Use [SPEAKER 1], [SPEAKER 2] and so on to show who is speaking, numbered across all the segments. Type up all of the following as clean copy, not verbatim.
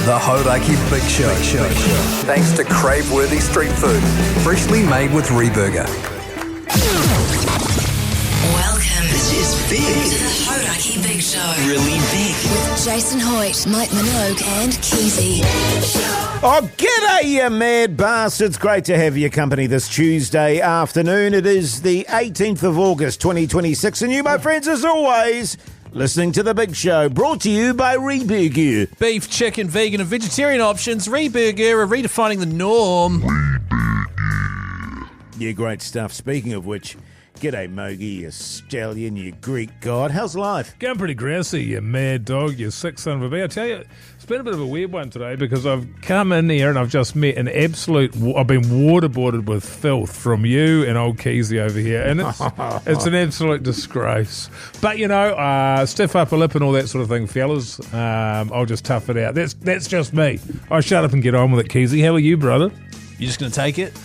[SPEAKER 1] The Hauraki Big Show. Thanks to crave-worthy street food, freshly made with Reburger.
[SPEAKER 2] Welcome.
[SPEAKER 3] This is big.
[SPEAKER 2] To the Hauraki Big Show.
[SPEAKER 3] Really big.
[SPEAKER 2] With Jason Hoyte, Mike Minogue and Keyzie.
[SPEAKER 4] Oh, g'day, you mad bastards. Great to have your company this Tuesday afternoon. It is the 18th of August, 2026. And you, my friends, as always, listening to The Big Show, brought to you by Reburger.
[SPEAKER 5] Beef, chicken, vegan and vegetarian options. Reburger are redefining the norm.
[SPEAKER 4] Yeah, great stuff. Speaking of which, g'day, Mogey, you stallion, you Greek god. How's life?
[SPEAKER 6] Going pretty grousey, you mad dog, you sick son of a bee. I tell you, it's been a bit of a weird one today because I've come in here and I've just met I've been waterboarded with filth from you and old Keyzie over here, and it's an absolute disgrace. But, stiff upper lip and all that sort of thing, fellas. I'll just tough it out. That's just me. I shut up and get on with it, Keyzie. How are you, brother?
[SPEAKER 5] You just going to take it?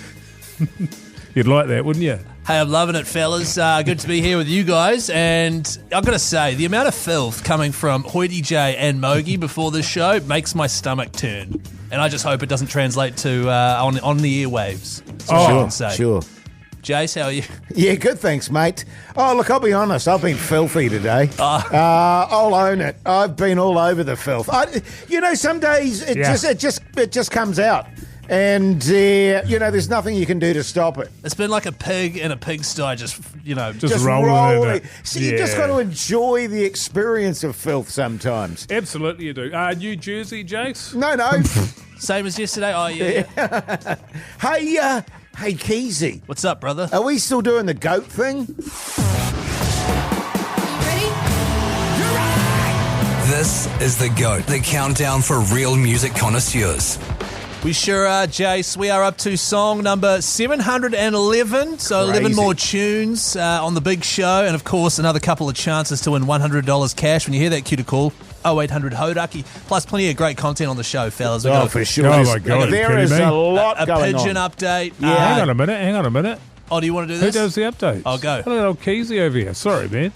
[SPEAKER 6] You'd like that, wouldn't you?
[SPEAKER 5] Hey, I'm loving it, fellas. Good to be here with you guys. And I've got to say, the amount of filth coming from Hoyte J and Mogey before this show makes my stomach turn. And I just hope it doesn't translate to on the airwaves.
[SPEAKER 4] Sure.
[SPEAKER 5] Jase, how are you?
[SPEAKER 4] Yeah, good, thanks, mate. Oh, look, I'll be honest, I've been filthy today. I'll own it. I've been all over the filth. Some days it just comes out. And, there's nothing you can do to stop it.
[SPEAKER 5] It's been like a pig in a pigsty, just
[SPEAKER 6] rolling in it.
[SPEAKER 4] So you just got to enjoy the experience of filth sometimes.
[SPEAKER 6] Absolutely you do. New Jersey, Jase?
[SPEAKER 4] No.
[SPEAKER 5] Same as yesterday? Oh, yeah.
[SPEAKER 4] Hey, Keyzie.
[SPEAKER 5] What's up, brother?
[SPEAKER 4] Are we still doing the goat thing?
[SPEAKER 1] This is The GOAT, the countdown for real music connoisseurs.
[SPEAKER 5] We sure are, Jace. We are up to song number 711, so
[SPEAKER 4] Crazy.
[SPEAKER 5] 11 more tunes on the big show, and of course another couple of chances to win $100 cash. When you hear that, cue to call 0800 Hauraki, plus plenty of great content on the show, fellas.
[SPEAKER 4] For sure.
[SPEAKER 6] Oh my God,
[SPEAKER 4] there is a lot
[SPEAKER 5] a
[SPEAKER 4] going
[SPEAKER 5] Pigeon
[SPEAKER 4] on.
[SPEAKER 5] update.
[SPEAKER 4] Yeah.
[SPEAKER 6] Hang on a minute.
[SPEAKER 5] Oh, do you want to do
[SPEAKER 6] Who
[SPEAKER 5] this?
[SPEAKER 6] does the updates?
[SPEAKER 5] I'll go.
[SPEAKER 6] Look at old Keyzie over here. Sorry, man.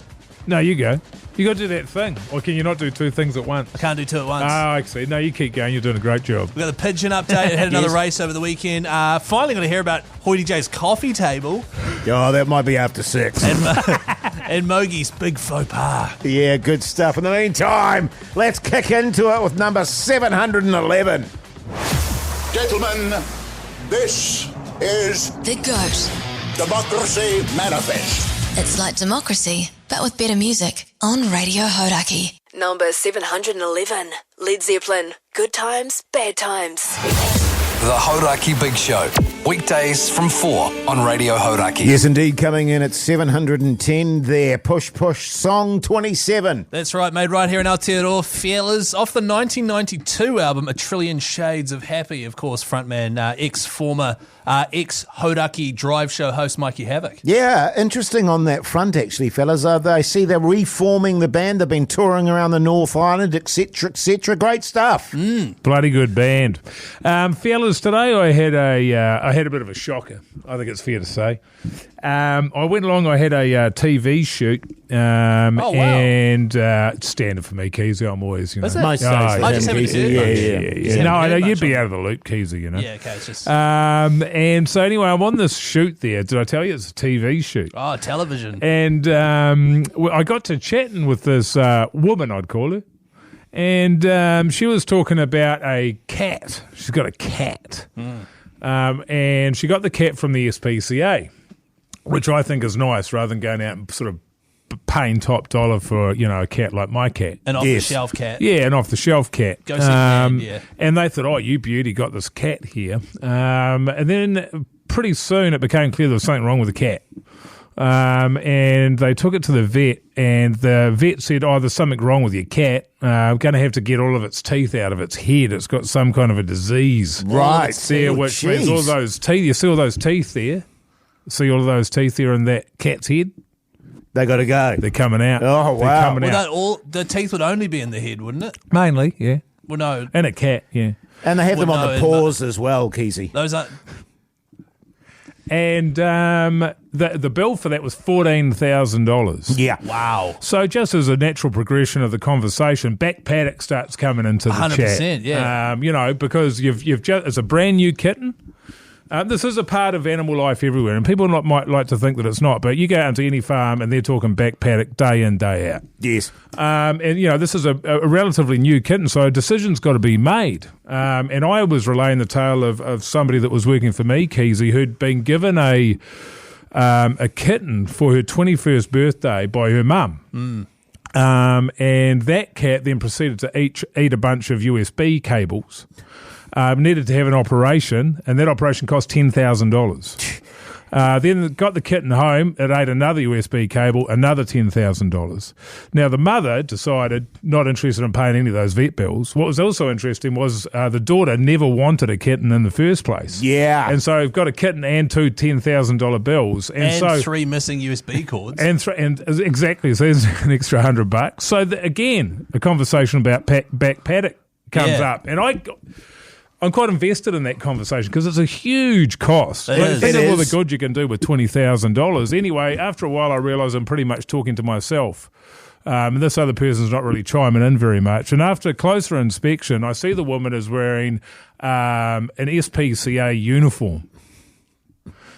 [SPEAKER 6] No, you go. You got to do that thing. Or can you not do two things at once?
[SPEAKER 5] I can't do two at once.
[SPEAKER 6] Oh, I see. No, you keep going. You're doing a great job.
[SPEAKER 5] We got the Pigeon update. It had another race over the weekend. Finally going to hear about Hoyte J's coffee table.
[SPEAKER 4] Oh, that might be after 6.
[SPEAKER 5] And Mogey's big faux pas.
[SPEAKER 4] Yeah, good stuff. In the meantime, let's kick into it with number 711.
[SPEAKER 7] Gentlemen, this is
[SPEAKER 2] The GOAT.
[SPEAKER 7] Democracy Manifest.
[SPEAKER 2] It's like democracy, but with better music on Radio Hauraki. Number 711. Led Zeppelin. Good times, bad times.
[SPEAKER 1] The Hauraki Big Show, weekdays from 4 on Radio Hauraki.
[SPEAKER 4] Yes, indeed, coming in at 710 there. Push, song 27.
[SPEAKER 5] That's right, made right here in Aotearoa, fellas. Off the 1992 album, A Trillion Shades of Happy, of course, frontman, ex-Hauraki drive show host Mikey Havoc.
[SPEAKER 4] Yeah, interesting on that front, actually, fellas. I see they're reforming the band. They've been touring around the North Island, etc., etc. Great stuff.
[SPEAKER 6] Bloody good band. Fellas, today I had a bit of a shocker, I think it's fair to say. I went along, I had a TV shoot.
[SPEAKER 5] Wow.
[SPEAKER 6] And it's standard for me, Keyzie. I'm always,
[SPEAKER 5] What's that?
[SPEAKER 4] Most days
[SPEAKER 5] I
[SPEAKER 4] for
[SPEAKER 5] just
[SPEAKER 4] him,
[SPEAKER 5] haven't
[SPEAKER 4] Keyzie.
[SPEAKER 5] heard
[SPEAKER 4] Yeah.
[SPEAKER 6] No,
[SPEAKER 5] haven't heard
[SPEAKER 6] you'd
[SPEAKER 5] much
[SPEAKER 6] be
[SPEAKER 5] on
[SPEAKER 6] out of the loop, Keyzie,
[SPEAKER 5] Yeah, okay, it's just...
[SPEAKER 6] And so anyway, I'm on this shoot there. Did I tell you it's a TV shoot?
[SPEAKER 5] Oh, television.
[SPEAKER 6] And I got to chatting with this woman, I'd call her. And she was talking about a cat. She's got a cat. And she got the cat from the SPCA, which I think is nice, rather than going out and sort of paying top dollar for, a cat like my cat.
[SPEAKER 5] An off-the-shelf cat.
[SPEAKER 6] Yeah, an off-the-shelf cat.
[SPEAKER 5] Go second-hand, yeah.
[SPEAKER 6] And they thought, oh, you beauty, got this cat here. And then pretty soon it became clear there was something wrong with the cat. And they took it to the vet, and the vet said, oh, there's something wrong with your cat. We're going to have to get all of its teeth out of its head. It's got some kind of a disease.
[SPEAKER 4] Right.
[SPEAKER 6] There, which means all those teeth, you see all those teeth there? See all of those teeth there in that cat's head?
[SPEAKER 4] They got to go.
[SPEAKER 6] They're coming out.
[SPEAKER 4] Oh, wow.
[SPEAKER 6] They're coming out.
[SPEAKER 5] The teeth would only be in the head, wouldn't it?
[SPEAKER 6] Mainly, yeah.
[SPEAKER 5] Well, no.
[SPEAKER 6] And a cat, yeah.
[SPEAKER 4] And they have them on
[SPEAKER 5] Well,
[SPEAKER 4] the
[SPEAKER 5] no,
[SPEAKER 4] paws as well, Keyzie.
[SPEAKER 5] Those aren't...
[SPEAKER 6] And the bill for that was $14,000.
[SPEAKER 4] Yeah.
[SPEAKER 5] Wow.
[SPEAKER 6] So just as a natural progression of the conversation, back paddock starts coming into the
[SPEAKER 5] 100%,
[SPEAKER 6] chat.
[SPEAKER 5] yeah.
[SPEAKER 6] Because you've just, it's a brand new kitten. This is a part of animal life everywhere, and people might like to think that it's not, but you go out to any farm and they're talking back paddock day in, day out.
[SPEAKER 4] Yes.
[SPEAKER 6] And this is a relatively new kitten, so a decision's got to be made. And I was relaying the tale of somebody that was working for me, Keyzie, who'd been given a kitten for her 21st birthday by her mum. And that cat then proceeded to eat a bunch of USB cables. Needed to have an operation, and that operation cost $10,000. Then got the kitten home, it ate another USB cable, another $10,000. Now, the mother decided not interested in paying any of those vet bills. What was also interesting was the daughter never wanted a kitten in the first place.
[SPEAKER 4] Yeah.
[SPEAKER 6] And so got a kitten and two $10,000 bills.
[SPEAKER 5] And
[SPEAKER 6] so
[SPEAKER 5] 3 missing USB cords.
[SPEAKER 6] And exactly, so there's an extra $100. So, again, a conversation about back paddock comes up. And I'm quite invested in that conversation because it's a huge cost. Think of all the good you can do with $20,000. Anyway, after a while, I realised I'm pretty much talking to myself. And this other person's not really chiming in very much. And after closer inspection, I see the woman is wearing an SPCA uniform.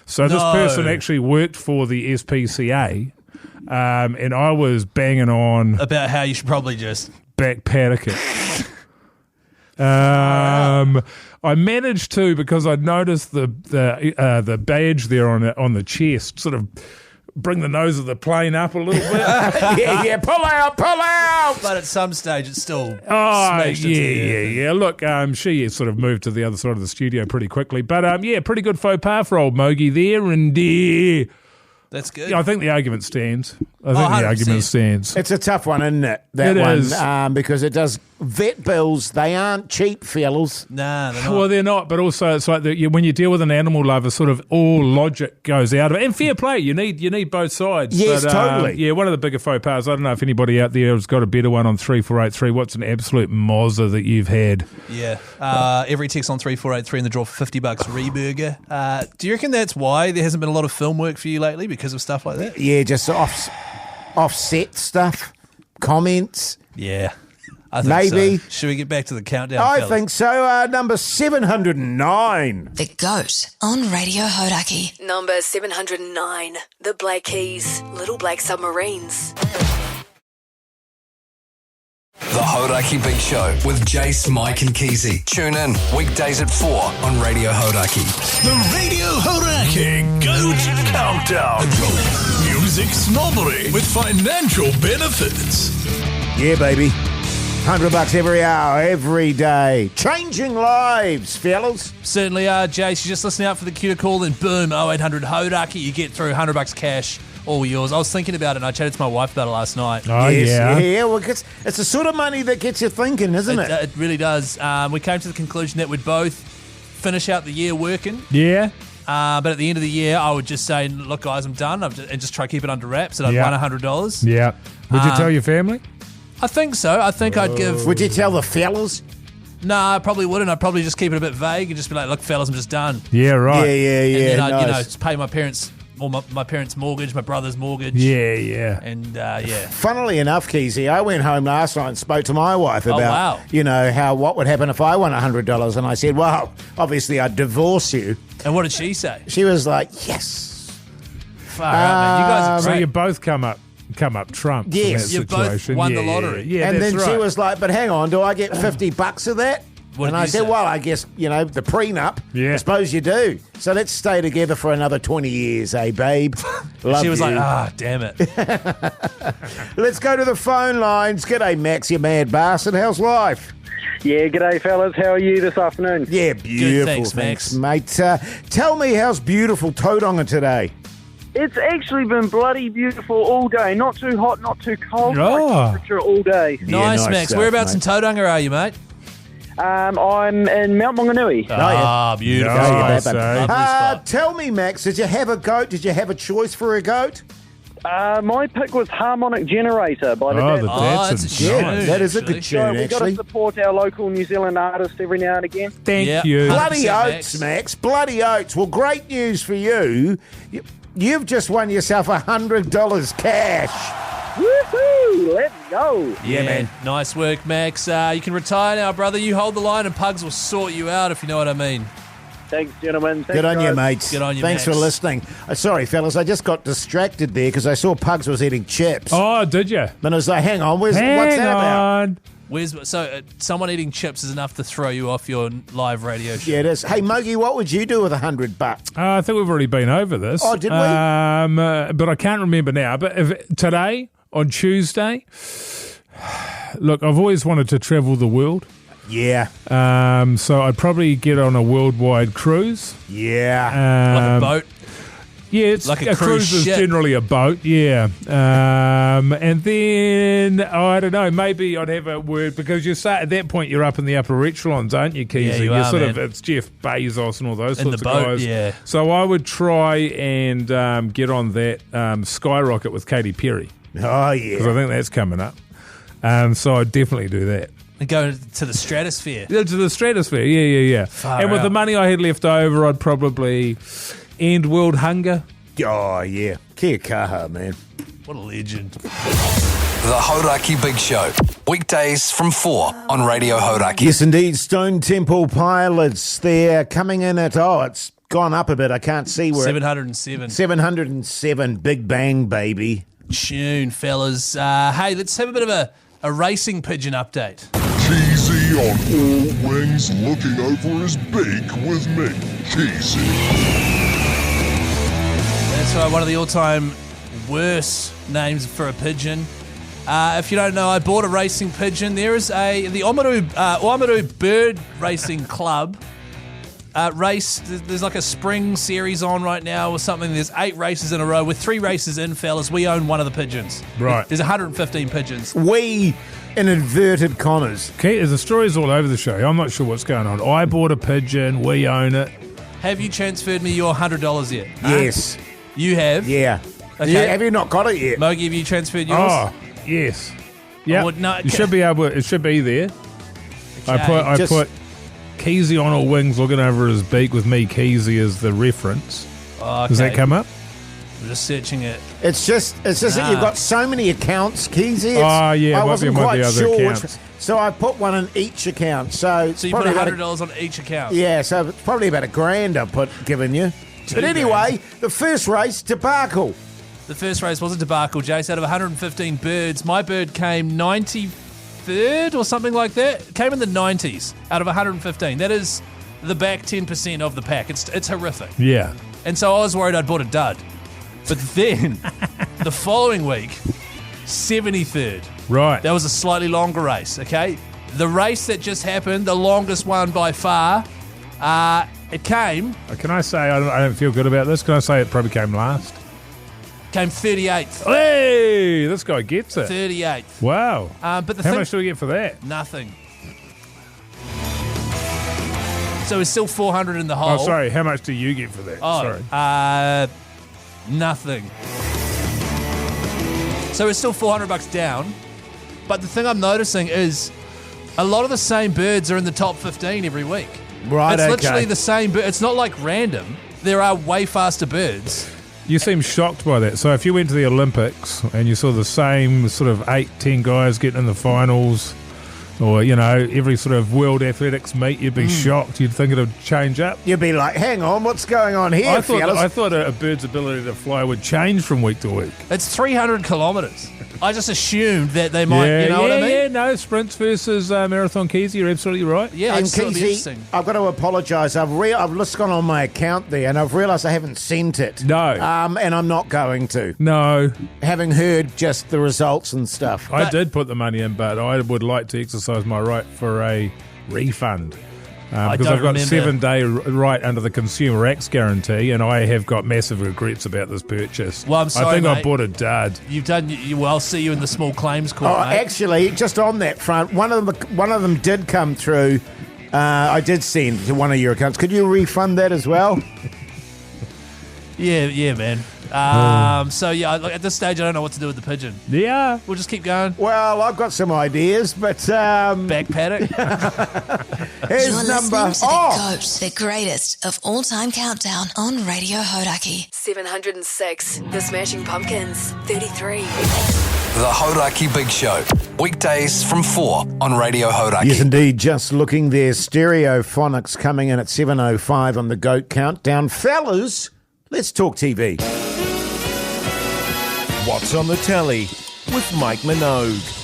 [SPEAKER 6] So this person actually worked for the SPCA, and I was banging on
[SPEAKER 5] about how you should probably just
[SPEAKER 6] back paddock it. I managed to, because I'd noticed the badge there on the chest, sort of bring the nose of the plane up a little bit.
[SPEAKER 4] yeah, pull out.
[SPEAKER 5] But at some stage, it's still smashed into the earth.
[SPEAKER 6] Yeah. Look, she sort of moved to the other side of the studio pretty quickly. But, pretty good faux pas for old Mogey there. And,
[SPEAKER 5] that's good.
[SPEAKER 6] Yeah, I think the argument stands. The argument stands.
[SPEAKER 4] It's a tough one, isn't it? That
[SPEAKER 6] It
[SPEAKER 4] one,
[SPEAKER 6] is.
[SPEAKER 4] Because it does. Vet bills, they aren't cheap, fellas.
[SPEAKER 5] Nah, they're not.
[SPEAKER 6] Well, they're not, but also it's like when you deal with an animal lover, sort of all logic goes out of it. And fair play, you need both sides.
[SPEAKER 4] Yes,
[SPEAKER 6] but,
[SPEAKER 4] totally.
[SPEAKER 6] Yeah, one of the bigger faux pas, I don't know if anybody out there has got a better one on 3483. What's an absolute mozza that you've had?
[SPEAKER 5] Yeah. Every text on 3483 in the draw for $50 reburger. Do you reckon that's why there hasn't been a lot of film work for you lately because of stuff like that?
[SPEAKER 4] Yeah, just offset stuff, comments.
[SPEAKER 5] Yeah. I think
[SPEAKER 4] Maybe.
[SPEAKER 5] so. Should we get back to the countdown?
[SPEAKER 4] I
[SPEAKER 5] fellas?
[SPEAKER 4] think so. Number 709.
[SPEAKER 2] The GOAT on Radio Hauraki. Number 709. The Black Keys, Little Black Submarines.
[SPEAKER 1] The Hauraki Big Show with Jase, Mike and Keyzie. Tune in weekdays at 4 on Radio Hauraki.
[SPEAKER 3] The Radio Hauraki Goat Countdown. Music snobbery with financial benefits.
[SPEAKER 4] Yeah, baby. $100 every hour, every day. Changing lives, fellas.
[SPEAKER 5] Certainly are, Jase. You just listen out for the cue to call, and boom, 0800 Hauraki. You get through $100 cash, all yours. I was thinking about it, and I chatted to my wife about it last night.
[SPEAKER 6] Oh,
[SPEAKER 4] yes, yeah. Well, it's the sort of money that gets you thinking, isn't it?
[SPEAKER 5] It really does. We came to the conclusion that we'd both finish out the year working.
[SPEAKER 6] Yeah.
[SPEAKER 5] But at the end of the year, I would just say, look, guys, I'm done. And just try to keep it under wraps, and I'd won $100.
[SPEAKER 6] Yeah. Would you tell your family?
[SPEAKER 5] I think so. I think I'd give...
[SPEAKER 4] Would you tell the fellas?
[SPEAKER 5] No, I probably wouldn't. I'd probably just keep it a bit vague and just be like, look, fellas, I'm just done.
[SPEAKER 6] Yeah, right.
[SPEAKER 4] Yeah.
[SPEAKER 5] And then I'd,
[SPEAKER 4] nice.
[SPEAKER 5] pay my parents... Or my parents' mortgage, my brother's mortgage.
[SPEAKER 6] Yeah.
[SPEAKER 5] And,
[SPEAKER 4] Funnily enough, Keyzie, I went home last night and spoke to my wife about, what would happen if I won $100. And I said, well, obviously I'd divorce you.
[SPEAKER 5] And what did she say?
[SPEAKER 4] She was like, yes.
[SPEAKER 5] Far out, man. You guys are
[SPEAKER 6] So
[SPEAKER 5] great.
[SPEAKER 6] you both come up trumps.
[SPEAKER 4] Yes.
[SPEAKER 6] In
[SPEAKER 5] You
[SPEAKER 6] that
[SPEAKER 5] both
[SPEAKER 6] situation.
[SPEAKER 5] won the lottery.
[SPEAKER 6] Yeah,
[SPEAKER 4] And
[SPEAKER 6] that's
[SPEAKER 4] then
[SPEAKER 6] right.
[SPEAKER 4] she was like, but hang on, do I get $50 of that?
[SPEAKER 5] What
[SPEAKER 4] and
[SPEAKER 5] did
[SPEAKER 4] I
[SPEAKER 5] you
[SPEAKER 4] said,
[SPEAKER 5] say?
[SPEAKER 4] well, I guess, the prenup.
[SPEAKER 6] Yeah.
[SPEAKER 4] I suppose you do. So let's stay together for another 20 years, eh, babe? Love
[SPEAKER 5] She was
[SPEAKER 4] you.
[SPEAKER 5] like, damn it.
[SPEAKER 4] Let's go to the phone lines. G'day, Max, you mad bastard. How's life?
[SPEAKER 8] Yeah, g'day fellas. How are you this afternoon?
[SPEAKER 4] Yeah, beautiful.
[SPEAKER 5] thanks, Max.
[SPEAKER 4] mate. Tell me, how's beautiful Tauranga today?
[SPEAKER 8] It's actually been bloody beautiful all day. Not too hot, not too cold.
[SPEAKER 6] Oh.
[SPEAKER 8] Nice temperature all day.
[SPEAKER 5] Nice,
[SPEAKER 4] nice
[SPEAKER 5] Max.
[SPEAKER 4] stuff,
[SPEAKER 5] Whereabouts
[SPEAKER 4] mate.
[SPEAKER 5] in Tauranga are you, mate?
[SPEAKER 8] I'm in Mount Maunganui.
[SPEAKER 5] Ah, beautiful.
[SPEAKER 6] Nice,
[SPEAKER 4] babe.
[SPEAKER 6] eh?
[SPEAKER 5] Lovely spot.
[SPEAKER 4] Tell me, Max, did you have a goat? Did you have a choice for a goat?
[SPEAKER 8] My pick was Harmonic Generator by the Dad.
[SPEAKER 5] That's a tune.
[SPEAKER 4] Yeah, that is a good tune,
[SPEAKER 8] We've got to
[SPEAKER 4] actually.
[SPEAKER 8] support our local New Zealand artists every now and again.
[SPEAKER 6] Thank you.
[SPEAKER 4] Bloody
[SPEAKER 5] 100%
[SPEAKER 4] oats, Max. Bloody oats. Well, great news for you. You've just won yourself $100 cash.
[SPEAKER 8] Woohoo! Let's go.
[SPEAKER 5] Yeah, man. Nice work, Max. You can retire now, brother. You hold the line and Pugs will sort you out, if you know what I mean.
[SPEAKER 8] Thanks, gentlemen.
[SPEAKER 4] Good on you, mates.
[SPEAKER 5] Good on you,
[SPEAKER 4] Thanks
[SPEAKER 5] Max.
[SPEAKER 4] for listening. Sorry, fellas, I just got distracted there because I saw Pugs was eating chips.
[SPEAKER 6] Oh, did you?
[SPEAKER 4] Then I was like, hang on, what's
[SPEAKER 6] Hang
[SPEAKER 4] that about?
[SPEAKER 6] on.
[SPEAKER 5] Someone eating chips is enough to throw you off your live radio show.
[SPEAKER 4] Yeah, it is. Hey, Mogey, what would you do with $100?
[SPEAKER 6] I think we've already been over this.
[SPEAKER 4] Oh, did we?
[SPEAKER 6] But I can't remember now. But today, on Tuesday, look, I've always wanted to travel the world.
[SPEAKER 4] Yeah.
[SPEAKER 6] So I'd probably get on a worldwide cruise.
[SPEAKER 4] Yeah.
[SPEAKER 5] Like a boat.
[SPEAKER 6] Yeah, it's
[SPEAKER 5] Like a
[SPEAKER 6] cruise
[SPEAKER 5] cruise
[SPEAKER 6] is
[SPEAKER 5] ship.
[SPEAKER 6] generally a boat, yeah. And then, I don't know, maybe I'd have a word, because you say at that point you're up in the upper echelons, aren't you, Keyzie?
[SPEAKER 5] Yeah, you
[SPEAKER 6] You're
[SPEAKER 5] are,
[SPEAKER 6] sort
[SPEAKER 5] man.
[SPEAKER 6] of, it's Jeff Bezos and all those
[SPEAKER 5] In
[SPEAKER 6] sorts
[SPEAKER 5] the
[SPEAKER 6] of
[SPEAKER 5] boat,
[SPEAKER 6] guys.
[SPEAKER 5] yeah.
[SPEAKER 6] So I would try and get on that skyrocket with Katy Perry,
[SPEAKER 4] Oh,
[SPEAKER 6] because I
[SPEAKER 4] yeah.
[SPEAKER 6] think that's coming up. So I'd definitely do that.
[SPEAKER 5] And go to the stratosphere.
[SPEAKER 6] Yeah, to the stratosphere, yeah.
[SPEAKER 5] Far
[SPEAKER 6] and with
[SPEAKER 5] out.
[SPEAKER 6] the money I had left over, I'd probably end world hunger.
[SPEAKER 4] Oh, yeah. Kia kaha, man.
[SPEAKER 5] What a legend.
[SPEAKER 1] The Hauraki Big Show. Weekdays from 4 on Radio Hauraki.
[SPEAKER 4] Yes, indeed. Stone Temple Pilots. They're coming in at, it's gone up a bit. I can't see where.
[SPEAKER 5] 707.
[SPEAKER 4] 707. Big bang, baby.
[SPEAKER 5] Tune, fellas. Hey, let's have a bit of a racing pigeon update.
[SPEAKER 9] Keyzie on all wings, looking over his beak with me, Keyzie.
[SPEAKER 5] That's right, one of the all-time worst names for a pigeon. If you don't know, I bought a racing pigeon. There is the Oamaru Bird Racing Club race. There's like a spring series on right now or something. There's 8 races in a row. With 3 races in, fellas, we own one of the pigeons.
[SPEAKER 6] Right.
[SPEAKER 5] There's 115 pigeons.
[SPEAKER 4] We, in inverted commas.
[SPEAKER 6] Okay, the stories all over the show. I'm not sure what's going on. I bought a pigeon. We own it.
[SPEAKER 5] Have you transferred me your $100 yet?
[SPEAKER 4] Yes.
[SPEAKER 5] You have?
[SPEAKER 4] Yeah.
[SPEAKER 5] Okay.
[SPEAKER 4] Yeah, have you not got it yet?
[SPEAKER 5] Mogey, have you transferred yours?
[SPEAKER 6] Oh, yes. Yeah,
[SPEAKER 5] well, no,
[SPEAKER 6] you should be able. It should be there. I
[SPEAKER 4] Just-
[SPEAKER 6] put Keyzie on all wings, looking over his beak with me, Keyzie, as the reference.
[SPEAKER 5] Oh, okay.
[SPEAKER 6] Does that come up?
[SPEAKER 5] I'm just searching it.
[SPEAKER 4] It's just that you've got so many accounts, Keyzie.
[SPEAKER 6] Oh, yeah, it
[SPEAKER 4] I
[SPEAKER 6] might
[SPEAKER 4] wasn't
[SPEAKER 6] be one of
[SPEAKER 4] quite
[SPEAKER 6] the other
[SPEAKER 4] sure
[SPEAKER 6] accounts.
[SPEAKER 4] so I put one in each account. So
[SPEAKER 5] So you put $100 on each account.
[SPEAKER 4] Yeah, so it's probably about $1,000 I've given you. But anyway, the first race, debacle.
[SPEAKER 5] The first race was a debacle, Jase. Out of 115 birds, my bird came 93rd or something like that. It came in the 90s out of 115. That is the back 10% of the pack. It's horrific.
[SPEAKER 6] Yeah.
[SPEAKER 5] And so I was worried I'd bought a dud. But then the following week, 73rd.
[SPEAKER 6] Right.
[SPEAKER 5] That was a slightly longer race, okay? The race that just happened, the longest one by far, it came
[SPEAKER 6] Can I say I don't feel good about this? Can I say it probably came last?
[SPEAKER 5] 38th.
[SPEAKER 6] Hey, this guy gets it.
[SPEAKER 5] 38th.
[SPEAKER 6] Wow.
[SPEAKER 5] But the
[SPEAKER 6] How
[SPEAKER 5] thing,
[SPEAKER 6] much do we get for that?
[SPEAKER 5] nothing. So it's still 400 in the hole.
[SPEAKER 6] Oh, sorry. How much do you get for that? Sorry.
[SPEAKER 5] Nothing. So it's still $400 down. But the thing I'm noticing is a lot of the same birds are in the top 15 every week.
[SPEAKER 4] Right,
[SPEAKER 5] It's
[SPEAKER 4] okay.
[SPEAKER 5] literally the same bird. It's not like random. There are way faster birds.
[SPEAKER 6] You seem shocked by that. So if you went to the Olympics and you saw the same sort of 8-10 guys getting in the finals, or, every sort of world athletics meet, you'd be shocked. You'd think it'd change up.
[SPEAKER 4] You'd be like, hang on, what's going on here,
[SPEAKER 6] I
[SPEAKER 4] fellas?
[SPEAKER 6] thought a bird's ability to fly would change from week to week.
[SPEAKER 5] It's 300 kilometres. I just assumed that they might, what I mean?
[SPEAKER 6] Yeah, no, sprints versus marathon, Keyzie, you're absolutely right.
[SPEAKER 5] Yeah, I
[SPEAKER 4] And
[SPEAKER 5] just thought it'd be
[SPEAKER 4] Keyzie,
[SPEAKER 5] interesting.
[SPEAKER 4] I've got to apologise. I've just gone on my account there and I've realised I haven't sent it.
[SPEAKER 6] No.
[SPEAKER 4] And I'm not going to,
[SPEAKER 6] No,
[SPEAKER 4] having heard just the results and stuff.
[SPEAKER 6] I did put the money in, but I would like to exercise my right for a refund. Because
[SPEAKER 5] don't
[SPEAKER 6] I've got
[SPEAKER 5] remember.
[SPEAKER 6] 7-day right under the Consumer Acts guarantee, and I have got massive regrets about this purchase.
[SPEAKER 5] Well, I'm sorry,
[SPEAKER 6] I think I
[SPEAKER 5] mate.
[SPEAKER 6] bought a dud.
[SPEAKER 5] You've done. Well, I'll see you in the small claims court,
[SPEAKER 4] Oh,
[SPEAKER 5] mate.
[SPEAKER 4] actually, just on that front, one of them did come through. I did send to one of your accounts. Could you refund that as well?
[SPEAKER 5] Yeah, man. So, yeah, at this stage, I don't know what to do with the pigeon.
[SPEAKER 6] Yeah.
[SPEAKER 5] We'll just keep going.
[SPEAKER 4] Well, I've got some ideas, but
[SPEAKER 5] Back paddock.
[SPEAKER 4] here's
[SPEAKER 2] You're
[SPEAKER 4] number.
[SPEAKER 2] listening to the GOAT, the greatest of all-time countdown on Radio Hauraki. 706, The Smashing Pumpkins, 33.
[SPEAKER 1] The Hauraki Big Show. Weekdays from 4 on Radio Hauraki.
[SPEAKER 4] Yes, indeed. Just looking there. Stereophonics coming in at 7:05 on the GOAT countdown. Fellas, let's talk TV.
[SPEAKER 10] What's on the telly with Mike Minogue.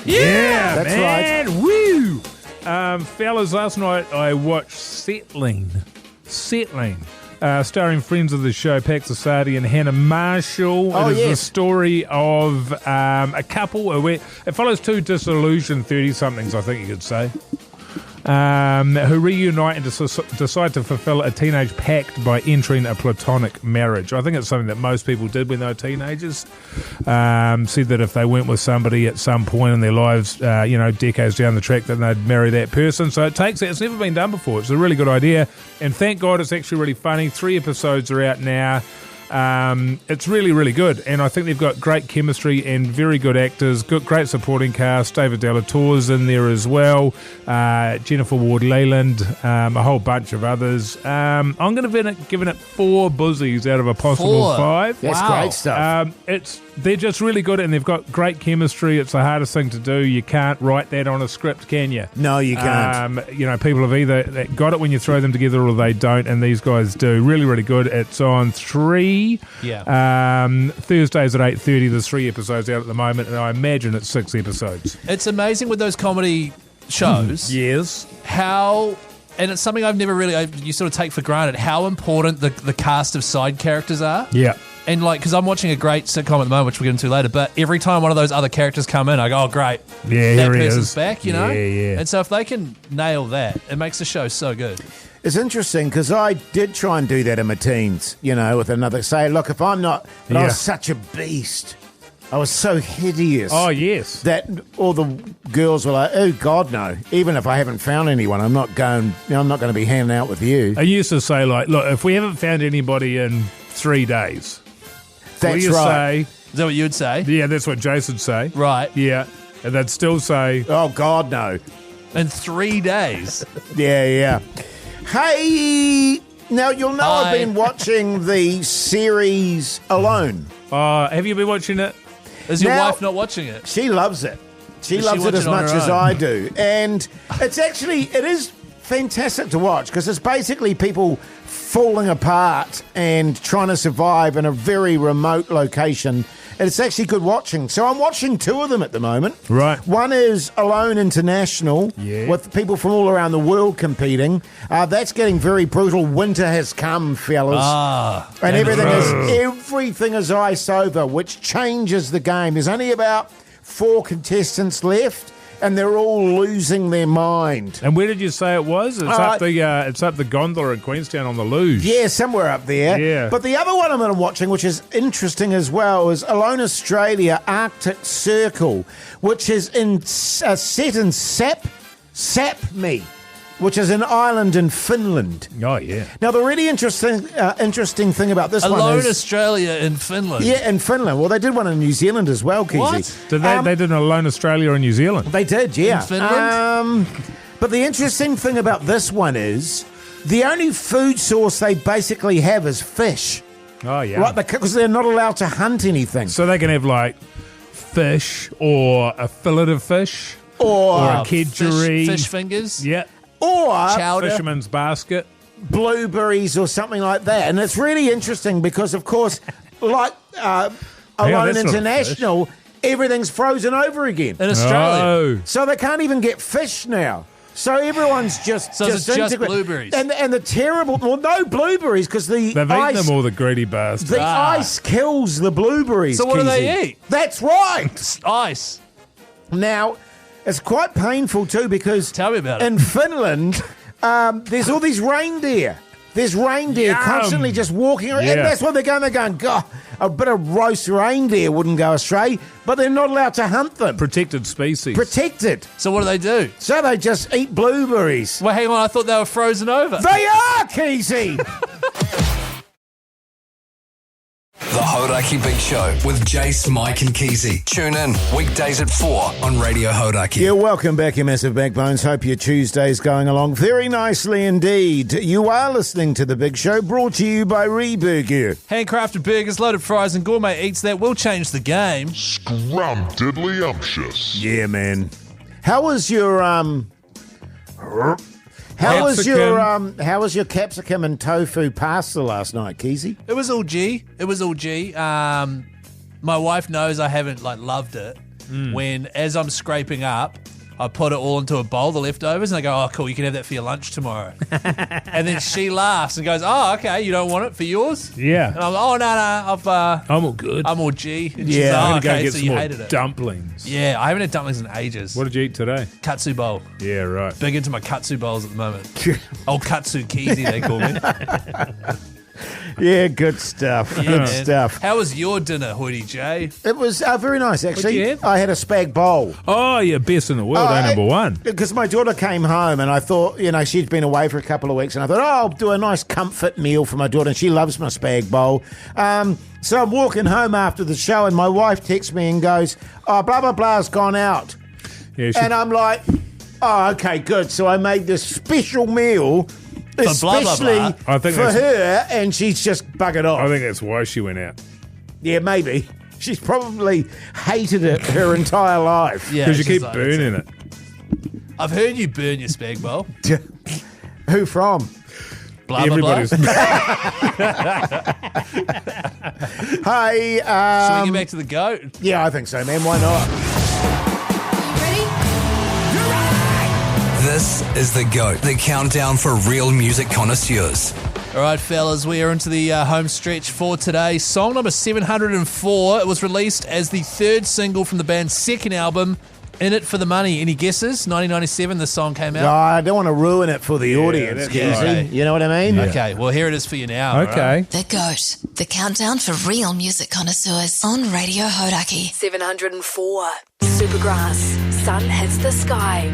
[SPEAKER 6] Yeah,
[SPEAKER 4] That's
[SPEAKER 6] man. Right. Woo! Fellas, last night I watched Settling. Starring friends of the show, Pax Asadi and Hannah Marshall.
[SPEAKER 4] Oh,
[SPEAKER 6] it is
[SPEAKER 4] yes.
[SPEAKER 6] the story of a couple. It follows two disillusioned 30-somethings, I think you could say, who reunite and decide to fulfill a teenage pact by entering a platonic marriage. I think it's something that most people did when they were teenagers. Said that if they went with somebody at some point in their lives, decades down the track, then they'd marry that person. So it's never been done before. It's a really good idea. And thank God it's actually really funny. 3 episodes are out now. It's really, really good, and I think they've got great chemistry and very good actors, great supporting cast. David Delatour's in there as well, Jennifer Ward-Leland, a whole bunch of others. I'm going to give it 4 buzzies out of a possible 5.
[SPEAKER 4] That's great stuff.
[SPEAKER 6] They're just really good, and they've got great chemistry. It's the hardest thing to do. You can't write that on a script, can you?
[SPEAKER 4] No, you can't.
[SPEAKER 6] People have either got it when you throw them together or they don't, and these guys do. Really, really good. It's on 3. Thursdays at 8:30. There's 3 episodes out at the moment, and I imagine it's 6 episodes.
[SPEAKER 5] It's amazing with those comedy shows.
[SPEAKER 6] Yes.
[SPEAKER 5] And it's something I've never really, you sort of take for granted, how important the cast of side characters are.
[SPEAKER 6] Yeah.
[SPEAKER 5] And because I'm watching a great sitcom at the moment, which we'll get into later, but every time one of those other characters come in, I go, oh, great.
[SPEAKER 6] Yeah,
[SPEAKER 5] that
[SPEAKER 6] here he
[SPEAKER 5] person's
[SPEAKER 6] is.
[SPEAKER 5] back, you know?
[SPEAKER 6] Yeah.
[SPEAKER 5] And so if they can nail that, it makes the show so good.
[SPEAKER 4] It's interesting because I did try and do that in my teens, with another. Say, look, if I'm not, but I was such a beast. I was so hideous.
[SPEAKER 6] Oh, yes.
[SPEAKER 4] That all the girls were like, oh, God, no. Even if I haven't found anyone, I'm not going to be hanging out with you.
[SPEAKER 6] I used to say, look, if we haven't found anybody in 3 days,
[SPEAKER 4] that's right.
[SPEAKER 5] Is that what you would say?
[SPEAKER 6] Yeah, that's what Jason would say.
[SPEAKER 5] Right.
[SPEAKER 6] Yeah. And they'd still say,
[SPEAKER 4] oh, God, no.
[SPEAKER 5] In 3 days.
[SPEAKER 4] Yeah. Hey, now you'll know
[SPEAKER 5] Hi.
[SPEAKER 4] I've been watching the series Alone.
[SPEAKER 6] Have you been watching it?
[SPEAKER 5] Is your wife not watching it?
[SPEAKER 4] She loves it. She
[SPEAKER 5] Does
[SPEAKER 4] loves
[SPEAKER 5] she
[SPEAKER 4] it
[SPEAKER 5] watch
[SPEAKER 4] as
[SPEAKER 5] it on
[SPEAKER 4] much
[SPEAKER 5] her
[SPEAKER 4] as
[SPEAKER 5] own?
[SPEAKER 4] I do. And it is fantastic to watch because it's basically people falling apart and trying to survive in a very remote location. And it's actually good watching. So I'm watching 2 of them at the moment.
[SPEAKER 6] Right.
[SPEAKER 4] One is Alone International, with people from all around the world competing. That's getting very brutal. Winter has come, fellas. And everything is ice over, which changes the game. There's only about 4 contestants left, and they're all losing their mind.
[SPEAKER 6] And where did you say it was? It's up the gondola in Queenstown on the luge.
[SPEAKER 4] Yeah, somewhere up there.
[SPEAKER 6] Yeah.
[SPEAKER 4] But the other one I'm watching, which is interesting as well, is Alone Australia Arctic Circle, which is set in Sapmi, which is an island in Finland.
[SPEAKER 6] Oh, yeah.
[SPEAKER 4] Now, the really interesting thing about this one
[SPEAKER 5] Alone
[SPEAKER 4] is...
[SPEAKER 5] Australia in Finland.
[SPEAKER 4] Yeah, in Finland. Well, they did one in New Zealand as well, Keyzie.
[SPEAKER 5] What?
[SPEAKER 6] They did an Alone Australia in New Zealand.
[SPEAKER 4] They did, yeah.
[SPEAKER 5] In Finland?
[SPEAKER 4] But the interesting thing about this one is the only food source they basically have is fish.
[SPEAKER 6] Oh, yeah.
[SPEAKER 4] Right, because they're not allowed to hunt anything.
[SPEAKER 6] So they can have, fish or a fillet of fish
[SPEAKER 4] Or
[SPEAKER 6] a kedgeree.
[SPEAKER 5] Fish fingers.
[SPEAKER 6] Yeah.
[SPEAKER 4] Or
[SPEAKER 5] Chowder.
[SPEAKER 6] Fisherman's basket.
[SPEAKER 4] blueberries or something like that. And it's really interesting because, of course, like Alone International, everything's frozen over again.
[SPEAKER 5] In Australia.
[SPEAKER 6] Oh.
[SPEAKER 4] So they can't even get fish now. So everyone's just
[SPEAKER 5] it's just blueberries.
[SPEAKER 4] And the terrible, well, no blueberries because
[SPEAKER 6] They've eaten them all, the greedy bastards.
[SPEAKER 4] The ice kills the blueberries.
[SPEAKER 5] So what do
[SPEAKER 4] Keyzie.
[SPEAKER 5] they eat?
[SPEAKER 4] That's right.
[SPEAKER 5] Ice.
[SPEAKER 4] Now, it's quite painful too because
[SPEAKER 5] Tell me about it.
[SPEAKER 4] in Finland, there's all these reindeer. There's reindeer constantly just walking around.
[SPEAKER 6] Yeah.
[SPEAKER 4] And that's what they're going, God, a bit of roast reindeer wouldn't go astray, but they're not allowed to hunt them.
[SPEAKER 6] Protected species.
[SPEAKER 4] Protected.
[SPEAKER 5] So what do?
[SPEAKER 4] So they just eat blueberries.
[SPEAKER 5] Well, hang on. I thought they were frozen over.
[SPEAKER 4] They are, Keyzie!
[SPEAKER 1] Hauraki Big Show with Jase, Mike and Keyzie. Tune in weekdays at 4 on Radio Hauraki.
[SPEAKER 4] Yeah, welcome back, you massive backbones. Hope your Tuesday's going along very nicely indeed. You are listening to The Big Show, brought to you by Reburger.
[SPEAKER 5] Handcrafted burgers, loaded fries and gourmet eats that will change the game.
[SPEAKER 9] Scrumdiddlyumptious.
[SPEAKER 4] Yeah, man. How was your How was your capsicum and tofu pasta last night, Keyzie?
[SPEAKER 5] It was all G. My wife knows I haven't loved it. When as I'm scraping up, I put it all into a bowl, the leftovers, and I go, "Oh, cool, you can have that for your lunch tomorrow." And then she laughs and goes, "Oh, okay, you don't want it for yours?"
[SPEAKER 6] Yeah.
[SPEAKER 5] And I'm like, "Oh, no,
[SPEAKER 6] I'm all good.
[SPEAKER 5] I'm all G." And
[SPEAKER 6] Yeah,
[SPEAKER 5] she's like,
[SPEAKER 6] I'm
[SPEAKER 5] "Oh,
[SPEAKER 6] going to
[SPEAKER 5] okay,
[SPEAKER 6] get
[SPEAKER 5] so
[SPEAKER 6] some
[SPEAKER 5] you
[SPEAKER 6] more
[SPEAKER 5] hated it."
[SPEAKER 6] dumplings.
[SPEAKER 5] Yeah, I haven't had dumplings in ages.
[SPEAKER 6] What did you eat today?
[SPEAKER 5] Katsu bowl.
[SPEAKER 6] Yeah, right.
[SPEAKER 5] Big into my katsu bowls at the moment. Old katsu Keyzie, they call me.
[SPEAKER 4] Yeah, good stuff.
[SPEAKER 5] Yeah,
[SPEAKER 4] Good
[SPEAKER 5] man.
[SPEAKER 4] stuff.
[SPEAKER 5] How was your dinner, Hoyte J?
[SPEAKER 4] It was very nice, actually.
[SPEAKER 6] you have?
[SPEAKER 4] I had a spag bowl.
[SPEAKER 6] Oh, yeah, best in the world, number one.
[SPEAKER 4] Because my daughter came home and I thought, she'd been away for a couple of weeks and I thought, I'll do a nice comfort meal for my daughter, and she loves my spag bowl. So I'm walking home after the show and my wife texts me and goes, "Oh, blah, blah, blah's gone out."
[SPEAKER 6] Yeah,
[SPEAKER 4] And I'm like, "Oh, okay, good." So I made this special meal especially
[SPEAKER 5] blah, blah,
[SPEAKER 6] blah. I think
[SPEAKER 4] for
[SPEAKER 6] that's-
[SPEAKER 4] her, and she's just buggered off.
[SPEAKER 6] I think that's why she went out.
[SPEAKER 4] Yeah, maybe. She's probably hated it her entire life.
[SPEAKER 5] Yeah,
[SPEAKER 6] Because you
[SPEAKER 5] she's
[SPEAKER 6] keep
[SPEAKER 5] like,
[SPEAKER 6] burning it.
[SPEAKER 5] I've heard you burn your spag bowl.
[SPEAKER 4] Who from?
[SPEAKER 5] Blah, blah, blah.
[SPEAKER 6] Everybody's.
[SPEAKER 4] Hey,
[SPEAKER 5] Should we get back to the goat?
[SPEAKER 4] yeah, I think so, man. Why not?
[SPEAKER 1] This is The GOAT, the countdown for real music connoisseurs.
[SPEAKER 5] All right, fellas, we are into the home stretch for today. Song number 704. It was released as the third single from the band's second album, In It for the Money. Any guesses? 1997, the song came
[SPEAKER 4] No,
[SPEAKER 5] out.
[SPEAKER 4] I don't want to ruin it for the audience,
[SPEAKER 6] that's
[SPEAKER 4] Keyzie.
[SPEAKER 5] right.
[SPEAKER 4] You know what I mean?
[SPEAKER 5] Okay, well, here it is for you now.
[SPEAKER 6] Okay.
[SPEAKER 2] The GOAT, the countdown for real music connoisseurs on Radio Hauraki.
[SPEAKER 11] 704. Supergrass. Sun hits the sky.